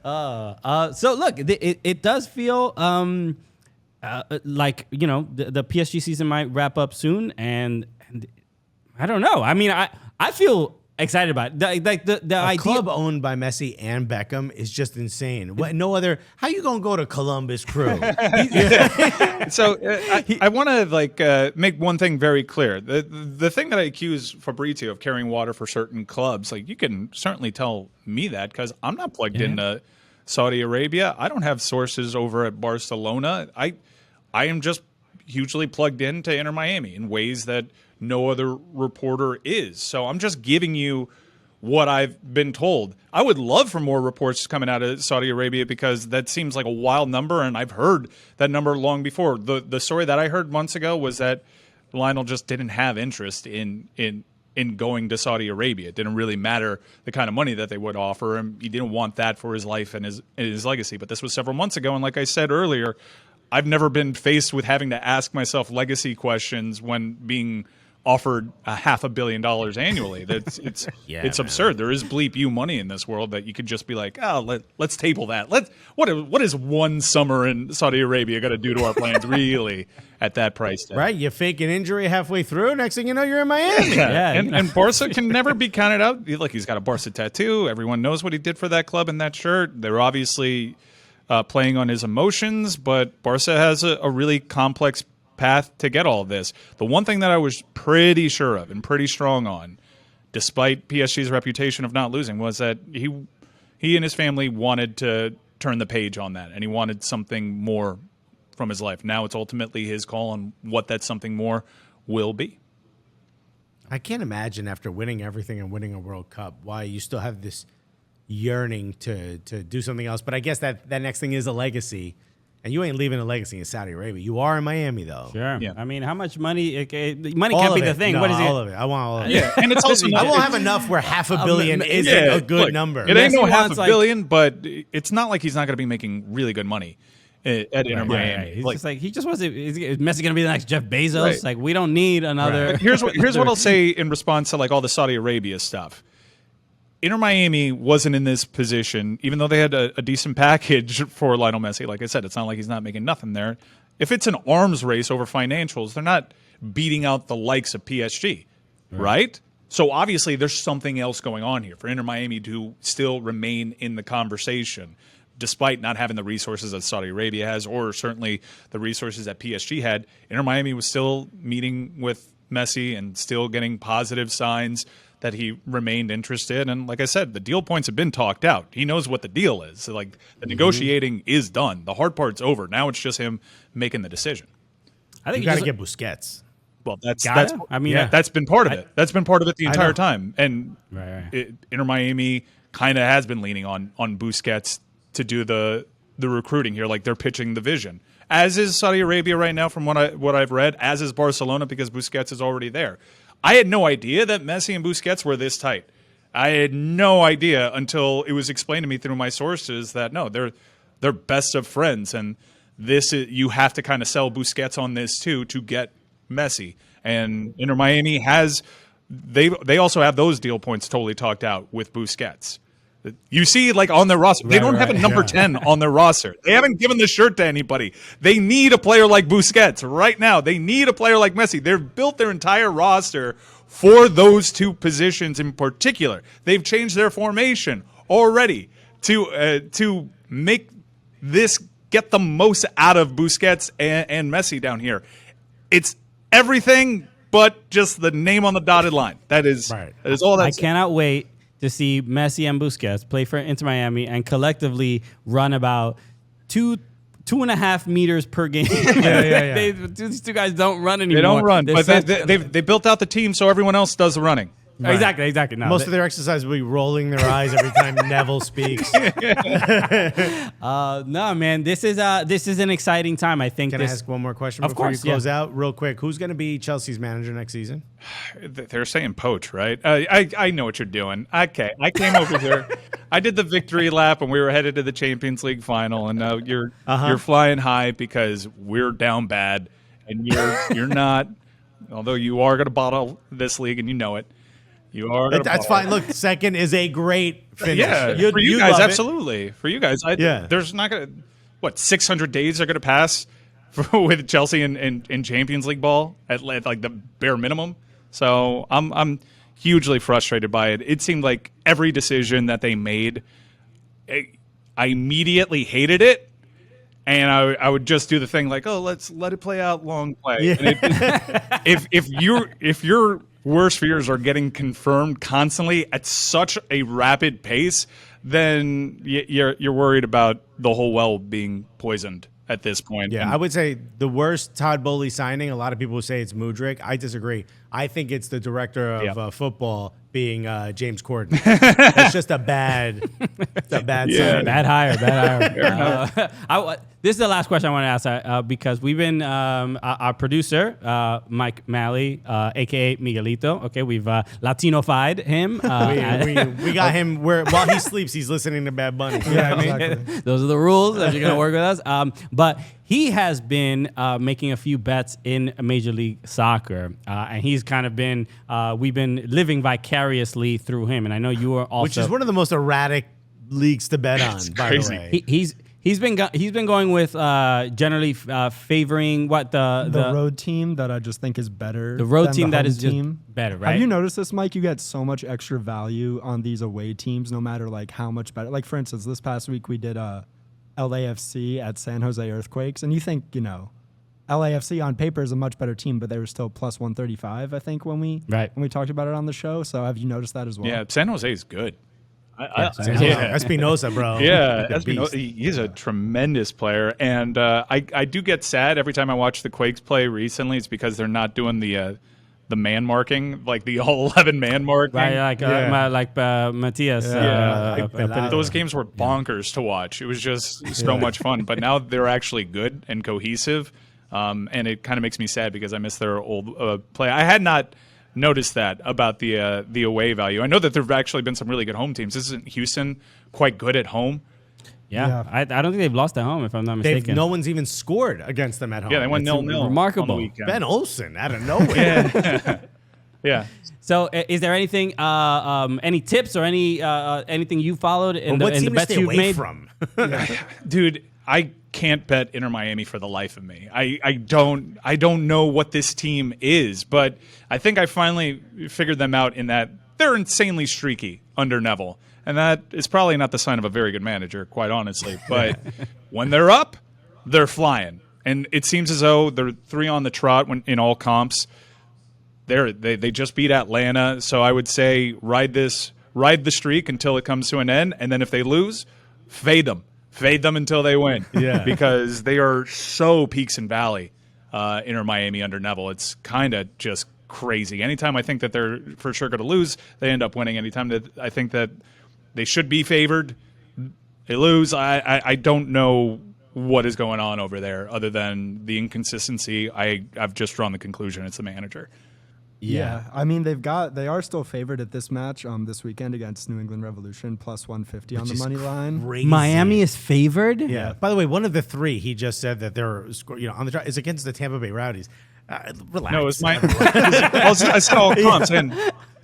So, look, it does feel like, the PSG season might wrap up soon. And I don't know. I mean, I feel excited about it. The A idea. club owned by Messi and Beckham is just insane. What? No other. How you gonna go to Columbus Crew? So I want to make one thing very clear. The thing that I accuse Fabrizio of carrying water for certain clubs, like you can certainly tell me that because I'm not plugged into Saudi Arabia. I don't have sources over at Barcelona. I am just hugely plugged into Inter Miami in ways that no other reporter is. So I'm just giving you what I've been told. I would love for more reports coming out of Saudi Arabia because that seems like a wild number, and I've heard that number long before. The story that I heard months ago was that Lionel just didn't have interest in going to Saudi Arabia. It didn't really matter the kind of money that they would offer him. He didn't want that for his life and his legacy. But this was several months ago, and like I said earlier, I've never been faced with having to ask myself legacy questions when being offered $500 million annually. It's absurd. There is bleep you money in this world that you could just be like, let's table that. What is one summer in Saudi Arabia going to do to our plans really at that price tag? Right, you fake an injury halfway through. Next thing you know, you're in Miami. Yeah. And Barca can never be counted out. Look, he's got a Barca tattoo. Everyone knows what he did for that club in that shirt. They're obviously playing on his emotions, but Barca has a really complex path to get all this. The one thing that I was pretty sure of and pretty strong on, despite PSG's reputation of not losing, was that he and his family wanted to turn the page on that, and he wanted something more from his life. Now it's ultimately his call on what that something more will be. I can't imagine after winning everything and winning a World Cup why you still have this yearning to do something else. But I guess that next thing is a legacy. And you ain't leaving a legacy in Saudi Arabia. You are in Miami, though. Sure. Yeah. I mean, how much money? Money All can't of be the it. thing. No, What is it? all of it. I want all of it. Yeah, and it's also I won't have enough where $500 million isn't a good look, number. It ain't no Messi half wants, a billion, but it's not like he's not going to be making really good money at Inter Miami. Right. He just wants to. Is Messi going to be the next Jeff Bezos? Right. Like, we don't need another. But here's what I'll say in response to like all the Saudi Arabia stuff. Inter Miami wasn't in this position, even though they had a decent package for Lionel Messi. Like I said, it's not like he's not making nothing there. If it's an arms race over financials, they're not beating out the likes of PSG, right? So obviously there's something else going on here for Inter Miami to still remain in the conversation, despite not having the resources that Saudi Arabia has, or certainly the resources that PSG had. Inter Miami was still meeting with Messi and still getting positive signs that he remained interested. And like I said, the deal points have been talked out. He knows what the deal is. So like the negotiating is done. The hard part's over. Now it's just him making the decision. I think You got to get Busquets. Well, that's been part of it. That's been part of it the entire time. And Inter Miami kind of has been leaning on Busquets to do the recruiting here. Like they're pitching the vision. As is Saudi Arabia right now, from what I've read. As is Barcelona, because Busquets is already there. I had no idea that Messi and Busquets were this tight. I had no idea until it was explained to me through my sources that no, they're best of friends, and you have to kind of sell Busquets on this too to get Messi. And Inter Miami they also have those deal points totally talked out with Busquets. You see, like on their roster, they don't have a number 10 on their roster. They haven't given the shirt to anybody. They need a player like Busquets right now. They need a player like Messi. They've built their entire roster for those two positions in particular. They've changed their formation already to make this get the most out of Busquets and Messi down here. It's everything but just the name on the dotted line. That is all that. I cannot wait to see Messi and Busquets play for Inter Miami and collectively run about 2.5 meters per game. These two guys don't run anymore. They don't run, but they built out the team so everyone else does the running. Right. Exactly. No, Most of their exercise will be rolling their eyes every time Neville speaks. No, man, this is an exciting time. I think. Can I ask one more question before you close out, real quick? Who's going to be Chelsea's manager next season? They're saying Poach, right? I know what you're doing. Okay, I came over here. I did the victory lap, and we were headed to the Champions League final, and now you're flying high because we're down bad, and you're not. Although you are going to bottle this league, and you know it. You are. That's fine. Look, second is a great finish. Yeah, for you guys, absolutely. For you guys, there's not going to 600 days are going to pass with Chelsea in Champions League ball at like the bare minimum. So I'm hugely frustrated by it. It seemed like every decision that they made, I immediately hated it. And I would just do the thing like, oh, let's let it play out, long play. Yeah. And if your worst fears are getting confirmed constantly at such a rapid pace, then you're worried about the whole well being poisoned at this point. Yeah, I would say the worst Todd Bowley signing, a lot of people would say it's Mudryk. I disagree. I think it's the director of football being James Corden. It's just a bad signing. Bad hire. This is the last question I want to ask because we've been our producer Mike Malley, aka Miguelito. Okay, we've Latino-fied him. We got him where while he sleeps, he's listening to Bad Bunny. You know what I mean? Exactly. Those are the rules if you're gonna work with us. But he has been making a few bets in Major League Soccer, and he's kind of been we've been living vicariously through him. And I know you are also, which is one of the most erratic leagues to bet on. By the way, he's been going with generally favoring what the road team that I just think is better. The road than team the that home is team. Just better, right? Have you noticed this, Mike? You get so much extra value on these away teams, no matter like how much better. Like for instance, this past week we did LAFC at San Jose Earthquakes, and you think LAFC on paper is a much better team, but they were still plus 135. I think when we talked about it on the show. So have you noticed that as well? Yeah, San Jose is good. Espinosa, bro. Yeah, Espinosa, he's a tremendous player, and I do get sad every time I watch the Quakes play recently. It's because they're not doing the man marking, like the all 11 man marking. Right, like Matias. Those games were bonkers to watch. It was just so much fun. But now they're actually good and cohesive, and it kind of makes me sad because I miss their old play. I had not noticed that about the away value. I know that there have actually been some really good home teams. Isn't Houston quite good at home? Yeah. I don't think they've lost at home, if I'm not mistaken. No one's even scored against them at home. Yeah, they went 0-0. Remarkable. On the weekend. Ben Olsen out of nowhere. Yeah. So, is there anything, any tips or anything you followed in the bets you've made? From? Dude, I can't bet Inter Miami for the life of me. I don't know what this team is, but I think I finally figured them out in that they're insanely streaky under Neville. And that is probably not the sign of a very good manager, quite honestly. But when they're up, they're flying. And it seems as though they're 3 on the trot in all comps. They just beat Atlanta. So I would say ride the streak until it comes to an end. And then if they lose, fade them. Fade them until they win. Yeah. Because they are so peaks and valley, Inter Miami under Neville. It's kind of just crazy. Anytime I think that they're for sure going to lose, they end up winning. Anytime that I think that they should be favored, they lose. I don't know what is going on over there other than the inconsistency. I've just drawn the conclusion it's the manager. Yeah, I mean they are still favored at this match this weekend against New England Revolution, plus 150 on the money line. Crazy. Miami is favored. Yeah. By the way, one of the 3 he just said that they're on the is against the Tampa Bay Rowdies. Relax. No, it's I saw all comps, and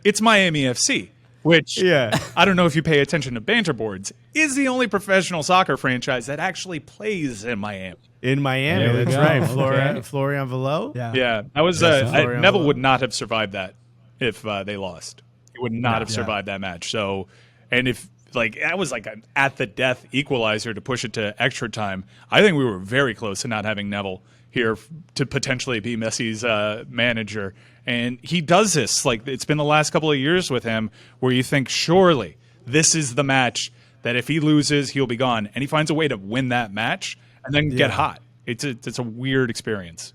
it's Miami FC, which I don't know if you pay attention to banter boards, is the only professional soccer franchise that actually plays in Miami. In Miami, that's right. Florian Velo. Yeah. That was Neville would not have survived that if they lost. He would not have survived that match. So, and if that was like an at the death equalizer to push it to extra time, I think we were very close to not having Neville here to potentially be Messi's manager. And he does this. It's been the last couple of years with him where you think surely this is the match that if he loses, he'll be gone. And he finds a way to win that match and then get hot. It's a weird experience.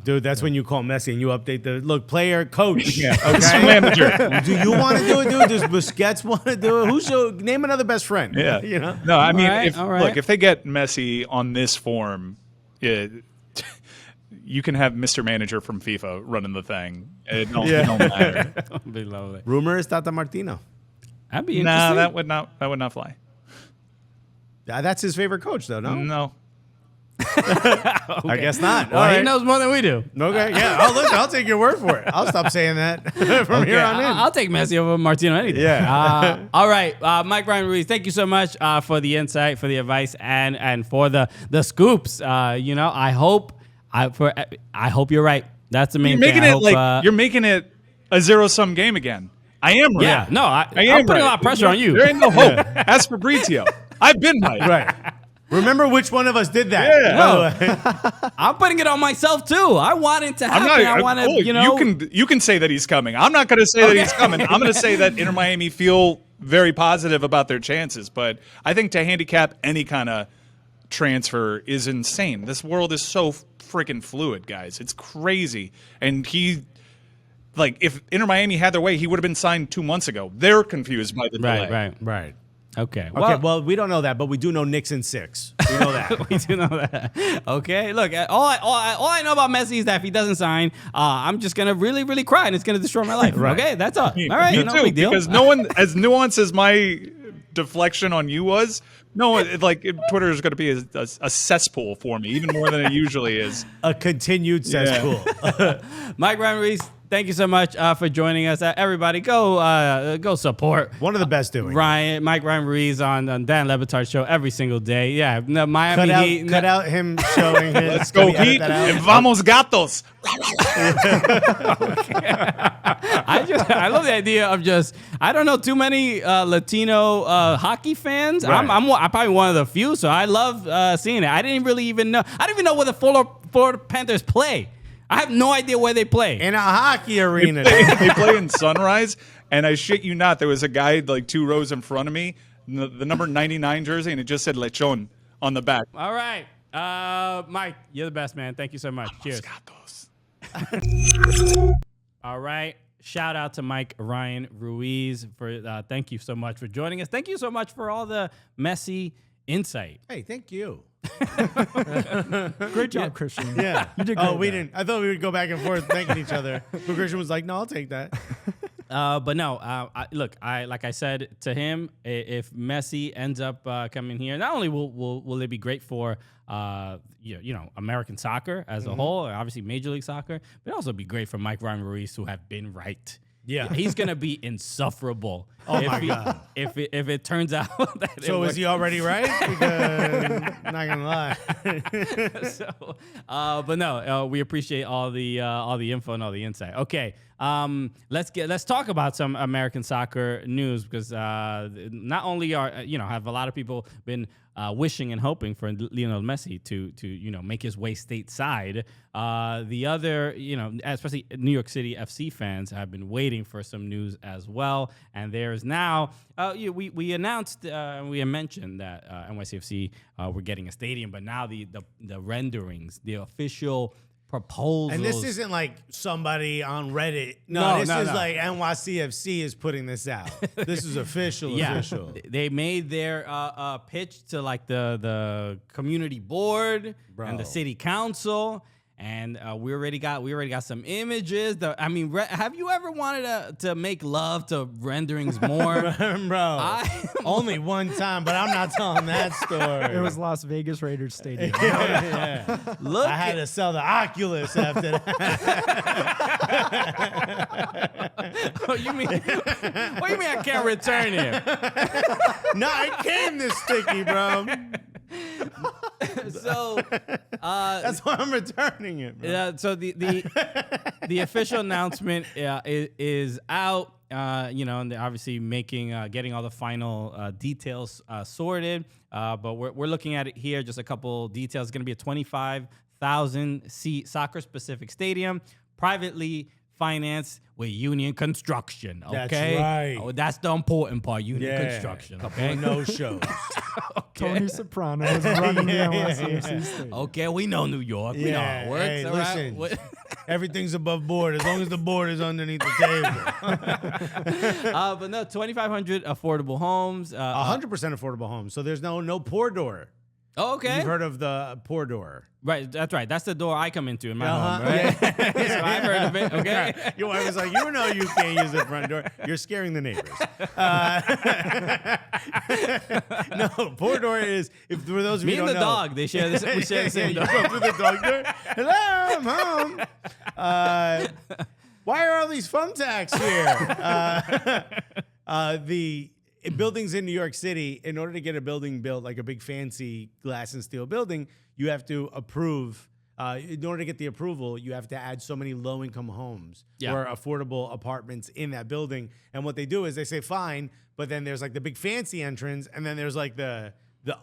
Dude, that's when you call Messi and you update the player, coach. Okay? Manager. Do you want to do it, dude? Does Busquets want to do it? Who's your name another best friend? Yeah. No, I mean, if they get Messi on this form, you can have Mr. Manager from FIFA running the thing. It don't matter. That'd be lovely. Rumor is Tata Martino. That'd be interesting. Nah, that would not fly. That's his favorite coach, though. No. Okay. I guess not. Well, he knows more than we do. Okay, yeah. I'll take your word for it. I'll stop saying that from here on in. I'll take Messi over Martino anything. Yeah. All right, Mike Ryan Ruiz, thank you so much for the insight, for the advice, and for the scoops. I hope you're right. That's the main thing. You're making it a zero-sum game again. I am right. Yeah, no, I'm am putting a right. lot of pressure on you. There ain't no hope. As for Fabrizio, I've been right. Right. Remember which one of us did that? Yeah. I'm putting it on myself too. I want it to happen. I want to, You can say that he's coming. I'm not going to say that he's coming. I'm going to say that Inter Miami feel very positive about their chances. But I think to handicap any kind of transfer is insane. This world is so freaking fluid, guys. It's crazy. And if Inter Miami had their way, he would have been signed 2 months ago. They're confused by the delay. Right. Okay. Well, we don't know that, but we do know Knicks in 6. We know that. We do know that. Okay. Look, all I know about Messi is that if he doesn't sign, I'm just gonna really, really cry, and it's gonna destroy my life. Right. Okay, that's all. All right, Me no too, big deal. because no one, as nuanced as my deflection on you was, no one, Twitter is going to be a cesspool for me, even more than it usually is. A continued cesspool. Mike Ryan Ruiz, thank you so much for joining us. Everybody, go support One of the best doing. Mike Ryan Ruiz on Dan Le Batard show every single day. Yeah, no, Miami Heat. Cut out him showing his. Let's go Heat and vamos gatos. I love the idea of I don't know too many Latino hockey fans. Right. I'm probably one of the few, so I love seeing it. I didn't even know where the Florida Panthers play. I have no idea where they play. In a hockey arena. They play in Sunrise, and I shit you not, there was a guy 2 rows in front of me, the number 99 jersey, and it just said Lechon on the back. All right. Mike, you're the best, man. Thank you so much. Cheers. All right. Shout out to Mike Ryan Ruiz for thank you so much for joining us. Thank you so much for all the Messi insight. Hey, thank you. Great job, Christian. Yeah. You did great. We didn't. I thought we would go back and forth thanking each other. But Christian was like, no, I'll take that. But no, like I said to him, if Messi ends up coming here, not only will it be great for American soccer as a whole, obviously Major League Soccer, but it'll also be great for Mike Ryan Ruiz, who have been right. Yeah. He's gonna be insufferable. My God. If it turns out that So is he already right? Because not gonna lie. But no, we appreciate all the info and all the insight. Okay, let's talk about some American soccer news, because not only have a lot of people been wishing and hoping for Lionel Messi to make his way stateside. The other, especially New York City FC fans have been waiting for some news as well. And there's now, we announced, we mentioned that NYCFC were getting a stadium, but now the renderings, the official proposals. And this isn't like somebody on Reddit. No, this is like NYCFC is putting this out. This is official. They made their pitch to the community board and the city council. And we already got some images. Have you ever wanted to make love to renderings more? Bro, only one time, but I'm not telling that story. It was Las Vegas Raiders Stadium. Yeah. Look, I had to sell the Oculus after that. What you mean I can't return it? No, it came this sticky, bro. So that's why I'm returning it, bro. So the official announcement is out. And they're obviously getting all the final details sorted. But we're looking at it here. Just a couple details. It's going to be a 25,000 seat soccer specific stadium, privately financed with Union Construction. Okay, That's right. Oh, that's the important part. Union Construction. Okay, No shows. Tony Soprano was running the NYCFC stadium. Okay, we know New York. We know how it works. Hey, all listen, right? everything's above board as long as the board is underneath the table. But no, 2,500 affordable homes. 100% affordable homes. So there's no pour door. Oh, okay. You've heard of the pour door. Right, that's right. That's the door I come into in my home, right? So I've heard of it, okay? Your wife was like, you know you can't use the front door. You're scaring the neighbors. No, pour door is, for those of you who don't know. Me and the dog, we share the same You dog. go through the dog door. Hello, I'm home. Why are all these thumbtacks here? The buildings in New York City, in order to get a building built, like a big fancy glass and steel building, you have to approve in order to get the approval, you have to add so many low-income homes or affordable apartments in that building. And what they do is they say, fine, but then there's like the big fancy entrance, and then there's like the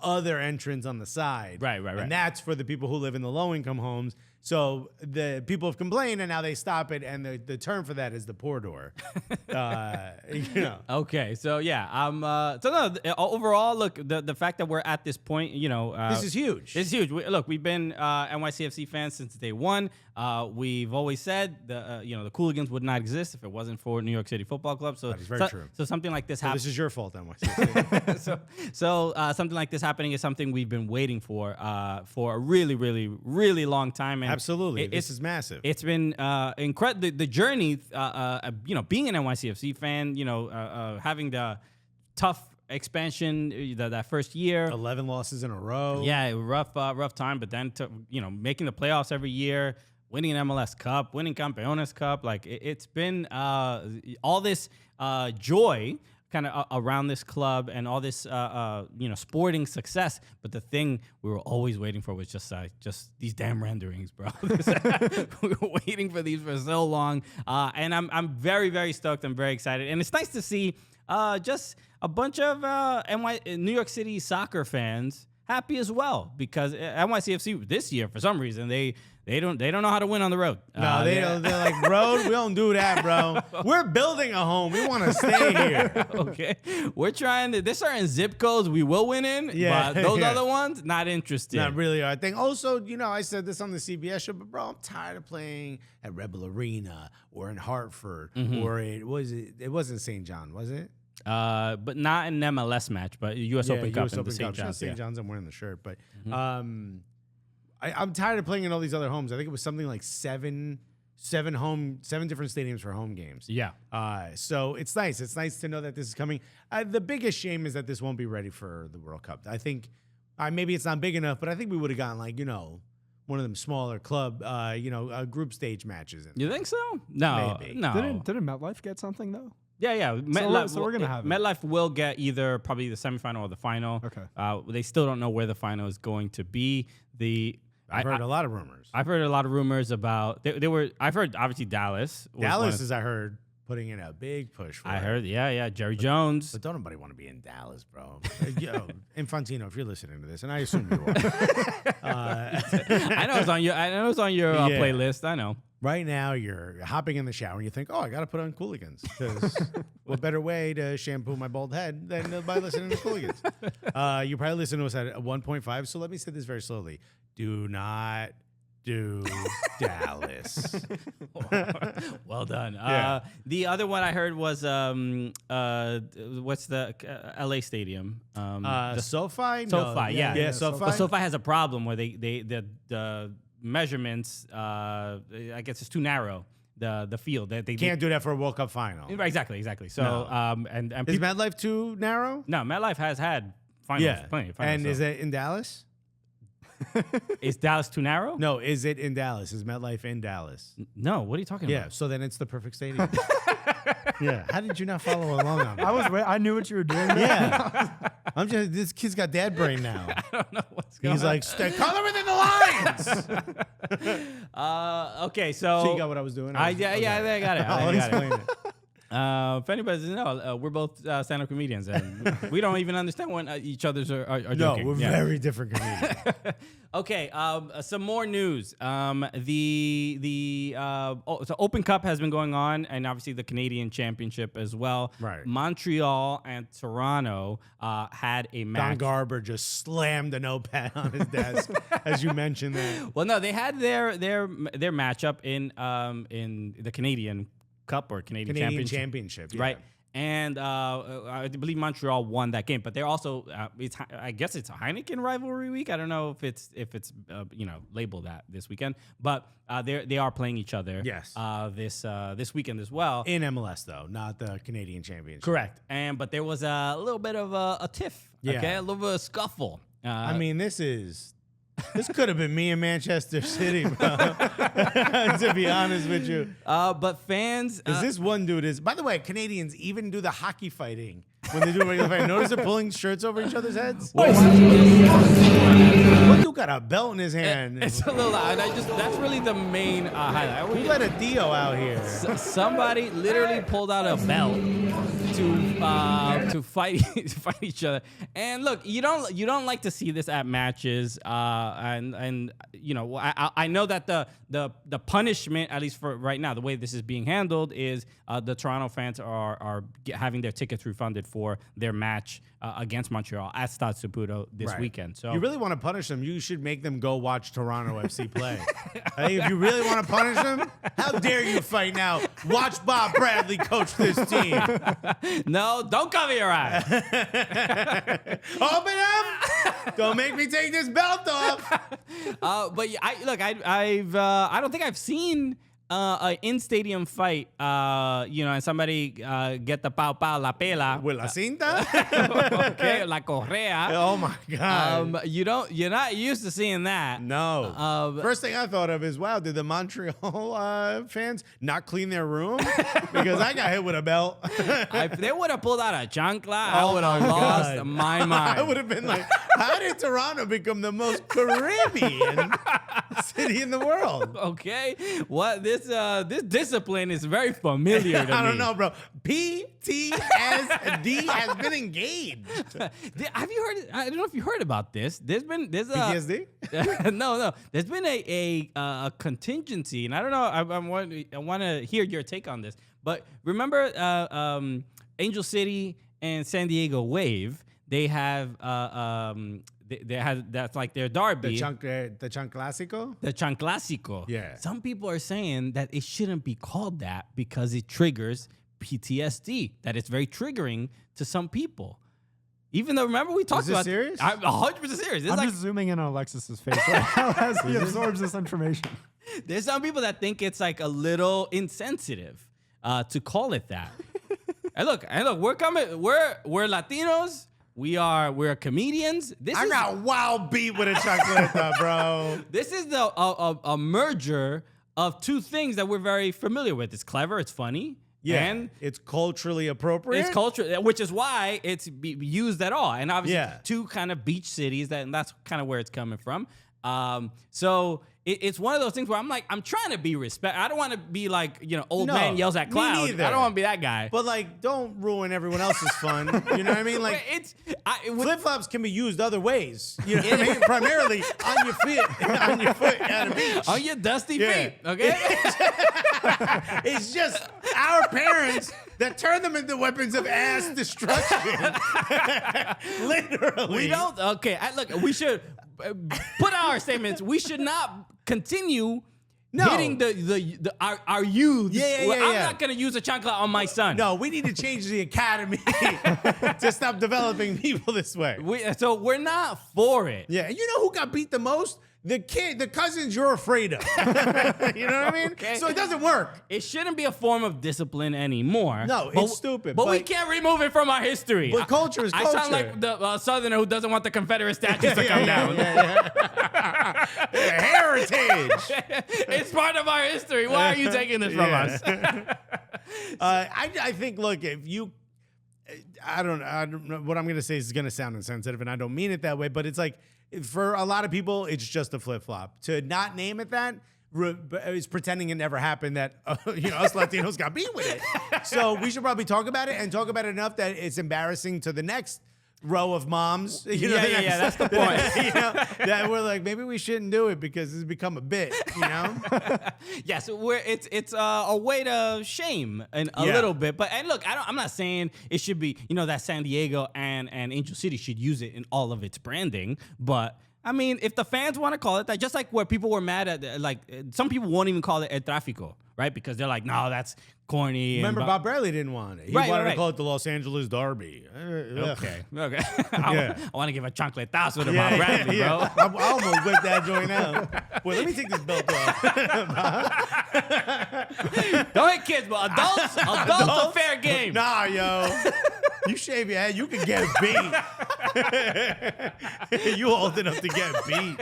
other entrance on the side. Right. And that's for the people who live in the low-income homes. So the people have complained, and now they stop it, and the term for that is the poor door. Okay, so yeah, overall, look, the fact that we're at this point, this is huge. It's huge. Look, we've been NYCFC fans since day one. We've always said the Cooligans would not exist if it wasn't for New York City Football Club. So that is very true. So something like this happens. This is your fault, NYCFC. so something like this happening is something we've been waiting for a really, really, really long time. And absolutely, this is massive. It's been incredible. The journey, being an NYCFC fan, having the tough expansion that first year, 11 losses in a row. Yeah, rough time. But then making the playoffs every year, winning an MLS Cup, winning Campeones Cup, like it's been all this joy kind of around this club and all this sporting success. But the thing we were always waiting for was just these damn renderings, bro. We were waiting for these for so long, and I'm very, very stoked. I'm very excited, and it's nice to see just a bunch of New York City soccer fans happy as well, because NYCFC this year, for some reason, they don't know how to win on the road. No, they don't. They're like, road, we don't do that, bro. We're building a home. We want to stay here. Okay, we're trying to. There's certain zip codes we will win in, but those other ones, not interested. Not really our thing. Also, I said this on the CBS show, but bro, I'm tired of playing at Rebel Arena or in Hartford or it wasn't St. John, was it? But not an MLS match, but US Open Cup. US Open Cup. St. John's, I'm wearing the shirt, but I'm tired of playing in all these other homes. I think it was something like seven different stadiums for home games. Yeah. So it's nice. It's nice to know that this is coming. The biggest shame is that this won't be ready for the World Cup. I think maybe it's not big enough, but I think we would have gotten one of them smaller club, group stage matches. You think so? No, maybe. No. Didn't MetLife get something though? Yeah. So we're gonna have it. MetLife will get either probably the semifinal or the final. Okay. They still don't know where the final is going to be. I've heard a lot of rumors. I've heard a lot of rumors about I've heard obviously Dallas. Dallas is, I heard, putting in a big push for I it. heard, yeah, Jerry Jones. But don't nobody want to be in Dallas, bro. Infantino, if you're listening to this, and I assume you are. I know it's on your. playlist. I know. Right now, you're hopping in the shower and you think, I got to put on Cooligans. Because what better way to shampoo my bald head than by listening to Cooligans? You probably listen to us at 1.5. So let me say this very slowly. Do not do Dallas. Well done. Yeah. The other one I heard was what's the LA Stadium? SoFi? SoFi, yeah. SoFi. But SoFi has a problem where the measurements, I guess it's too narrow. The field they can't do that for a World Cup final. Exactly. So and is MetLife too narrow? No, MetLife has had finals, plenty of finals. And is it in Dallas? Is Dallas too narrow? No, is it in Dallas? Is MetLife in Dallas? No, what are you talking about? Yeah, so then it's the perfect stadium. Yeah, how did you not follow along on that? I knew what you were doing. Yeah, this kid's got dad brain now. I don't know what's going on. He's like, color within the lines. Okay, so you got what I was doing? I got it. I'll explain it. If anybody doesn't know, we're both stand-up comedians, and we don't even understand when each other's are joking. No, we're very different comedians. Okay, some more news. So Open Cup has been going on, and obviously the Canadian Championship as well. Right. Montreal and Toronto had a match. Don Garber just slammed a notepad on his desk as you mentioned that. Well, no, they had their matchup in the Canadian Cup or Canadian Championship, yeah. Right? And I believe Montreal won that game, but they're also I guess it's a Heineken rivalry week. I don't know if it's labeled that this weekend, but they are playing each other. Yes. This weekend as well In MLS though, not the Canadian Championship. Correct. But there was a little bit of a tiff. Yeah. Okay, a little bit of a scuffle. I mean, this could have been me in Manchester City, bro. To be honest with you. But fans... this one dude is... By the way, Canadians even do the hockey fighting when they do regular fighting. Notice they're pulling shirts over each other's heads? What do got a belt in his hand. It's a little loud. That's really the main highlight. Who let a Dio out here? Somebody literally pulled out a belt to fight each other. And look, you don't like to see this at matches. And you know, I know that the punishment, at least for right now, the way this is being handled is the Toronto fans are having their tickets refunded for their match against Montreal at Stade Saputo this weekend. So you really want to punish them, you should make them go watch Toronto FC play. I think if you really want to punish them, how dare you fight now? Watch Bob Bradley coach this team. No, don't cover your eyes. Open up! Don't make me take this belt off. But I don't think I've seen an in-stadium fight, and somebody get the pau la pela. With la cinta? Okay, la correa. Oh my God. You're not used to seeing that. No. First thing I thought of is, wow, did the Montreal fans not clean their room? Because I got hit with a belt. If they would have pulled out a chancla, I would have lost my mind. I would have been like, how did Toronto become the most Caribbean city in the world? Okay. What this discipline is very familiar to me. I don't know, bro. PTSD has been engaged. Have you heard? I don't know if you heard about this. There's PTSD? No. There's been a contingency, and I don't know. I want to hear your take on this. But remember, Angel City and San Diego Wave. They have they had that's like their derby. The chanclásico? The chanclásico. Yeah. Some people are saying that it shouldn't be called that because it triggers PTSD. That it's very triggering to some people. Even though, remember we talked about... serious? I'm 100% serious. I'm just zooming in on Alexis's face right now as he absorbs this information. There's some people that think it's like a little insensitive to call it that. And look, we're Latinos. We're comedians. I got wild beat with a chancleta, bro. This is a merger of two things that we're very familiar with. It's clever, it's funny, and it's culturally appropriate. It's culture, which is why it's used at all. And obviously, two kind of beach cities, and that's kind of where it's coming from. So it's one of those things where I'm trying to be respect. I don't want to be like, old man yells at cloud. I don't want to be that guy. But like, don't ruin everyone else's fun. You know what I mean? Like, flip-flops can be used other ways. You know what I mean? Primarily on your foot at a beach. On your dusty feet, okay? It's just our parents that turn them into weapons of ass destruction. Literally. We don't. Okay, look, we should put our statements. We should not continue hitting our youth. I'm not going to use a chancla on my son. No, we need to change the academy to stop developing people this way. So we're not for it. Yeah, and you know who got beat the most? The cousins you're afraid of. You know what I mean? Okay. So it doesn't work. It shouldn't be a form of discipline anymore. No, it's stupid. But we can't remove it from our history. But culture is culture. I sound like the Southerner who doesn't want the Confederate statues to come down. Heritage. It's part of our history. Why are you taking this from us? I think, look, if you... I don't know. What I'm going to say is going to sound insensitive, and I don't mean it that way, but it's like, for a lot of people, it's just a flip-flop. To not name it that is pretending it never happened, that us Latinos got beat with it. So we should probably talk about it, and talk about it enough that it's embarrassing to the next row of moms. That's the point. That we're like, maybe we shouldn't do it because it's become a bit, Yeah, so it's a way to shame a little bit. But look, I'm not saying it should be, that San Diego and Angel City should use it in all of its branding, but I mean, if the fans want to call it that, just like where people were mad at, like, some people won't even call it El Tráfico, right? Because they're like, no, that's corny. Remember, Bob Bradley didn't want it. He wanted to call it the Los Angeles Derby. Okay. I want to give a chancletazo to Bob Bradley, bro. I almost whipped that joint out. Well, let me take this belt off. Don't hit kids, but adults are fair game. Nah, yo. You shave your head, you can get beat. You old enough to get beat.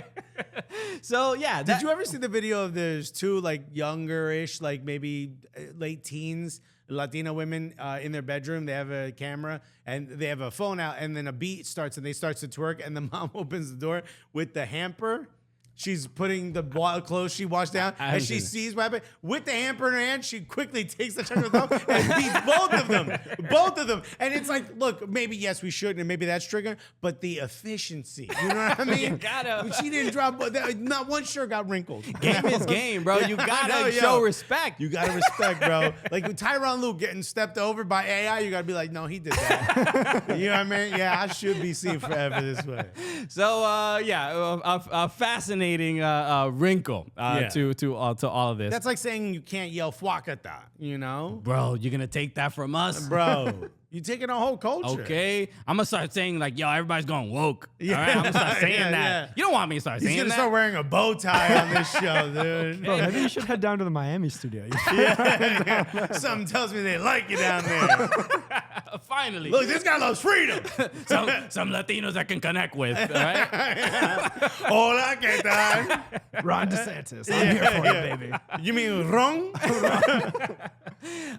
So, yeah. Did you ever see the video of there's two, like, younger-ish, like, maybe late teens, Latino women in their bedroom. They have a camera and they have a phone out, and then a beat starts and they start to twerk, and the mom opens the door with the hamper. She's putting the clothes she washed down, and she sees what happened. With the hamper in her hand, she quickly takes the chocolate milk and beats both of them. Both of them. And it's like, look, maybe, yes, we shouldn't, and maybe that's triggering, but the efficiency. You know what I mean? She didn't drop, not one shirt got wrinkled. Game is game, bro. You gotta show respect. You gotta respect, bro. Like with Tyronn Lue getting stepped over by AI, you gotta be like, no, he did that. You know what I mean? Yeah, I should be seen forever this way. So, a fascinating wrinkle to all of this. That's like saying you can't yell "fuacata," you know? Bro, you're gonna take that from us, bro. You taking a whole culture. Okay, I'm gonna start saying like, yo, everybody's going woke. Yeah. All right, I'm gonna start saying that. Yeah. You don't want me to start saying that. He's gonna start wearing a bow tie on this show, dude. Bro, maybe you should head down to the Miami studio. Something tells me they like you down there. Finally, look, this guy loves freedom. some Latinos I can connect with. All right. Hola, ¿qué tal? Ron DeSantis, I'm here for you, baby. You mean wrong?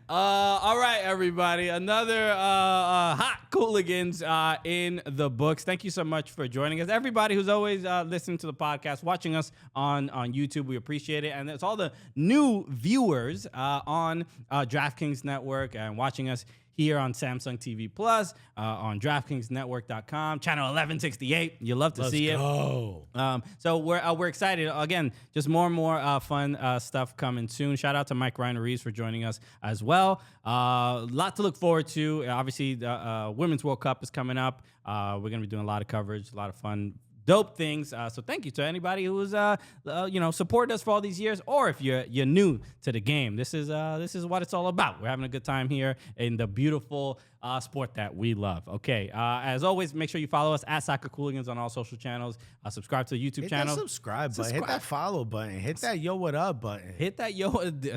All right, everybody. Another hot Cooligans in the books. Thank you so much for joining us. Everybody who's always listening to the podcast, watching us on YouTube, we appreciate it. And there's all the new viewers on DraftKings Network and watching us here on Samsung TV Plus, on DraftKingsNetwork.com, channel 1168. You love to see it. So we're excited. Again, just more and more fun stuff coming soon. Shout out to Ryan Ruiz for joining us as well. Lot to look forward to. Obviously, the Women's World Cup is coming up. We're going to be doing a lot of coverage, a lot of fun, dope things. So thank you to anybody who's supported us for all these years, or if you're new to the game. This is what it's all about. We're having a good time here in the beautiful sport that we love. Okay, as always, make sure you follow us at Soccer Cooligans on all social channels. Subscribe to the YouTube channel. Hit that subscribe button. Hit that follow button. Hit that yo what up button. Hit that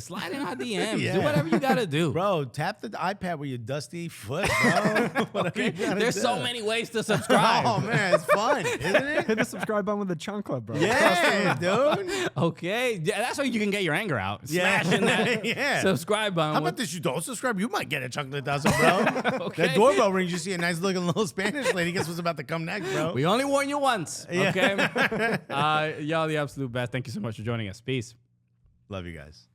slide in our DMs. Yeah. Do whatever you gotta do, bro. Tap the iPad with your dusty foot, bro. Okay. There's so many ways to subscribe. Oh man, it's fun, isn't it? Hit the subscribe button with the chancleta, bro. Yeah, dude. Okay, that's how you can get your anger out. Smashing that subscribe button. How about this? You don't subscribe, you might get a chancletazo, bro. Okay. That doorbell rings, you see a nice looking little Spanish lady. Guess what's about to come next, bro? We only warn you once. Okay. Y'all the absolute best. Thank you so much for joining us. Peace. Love you guys.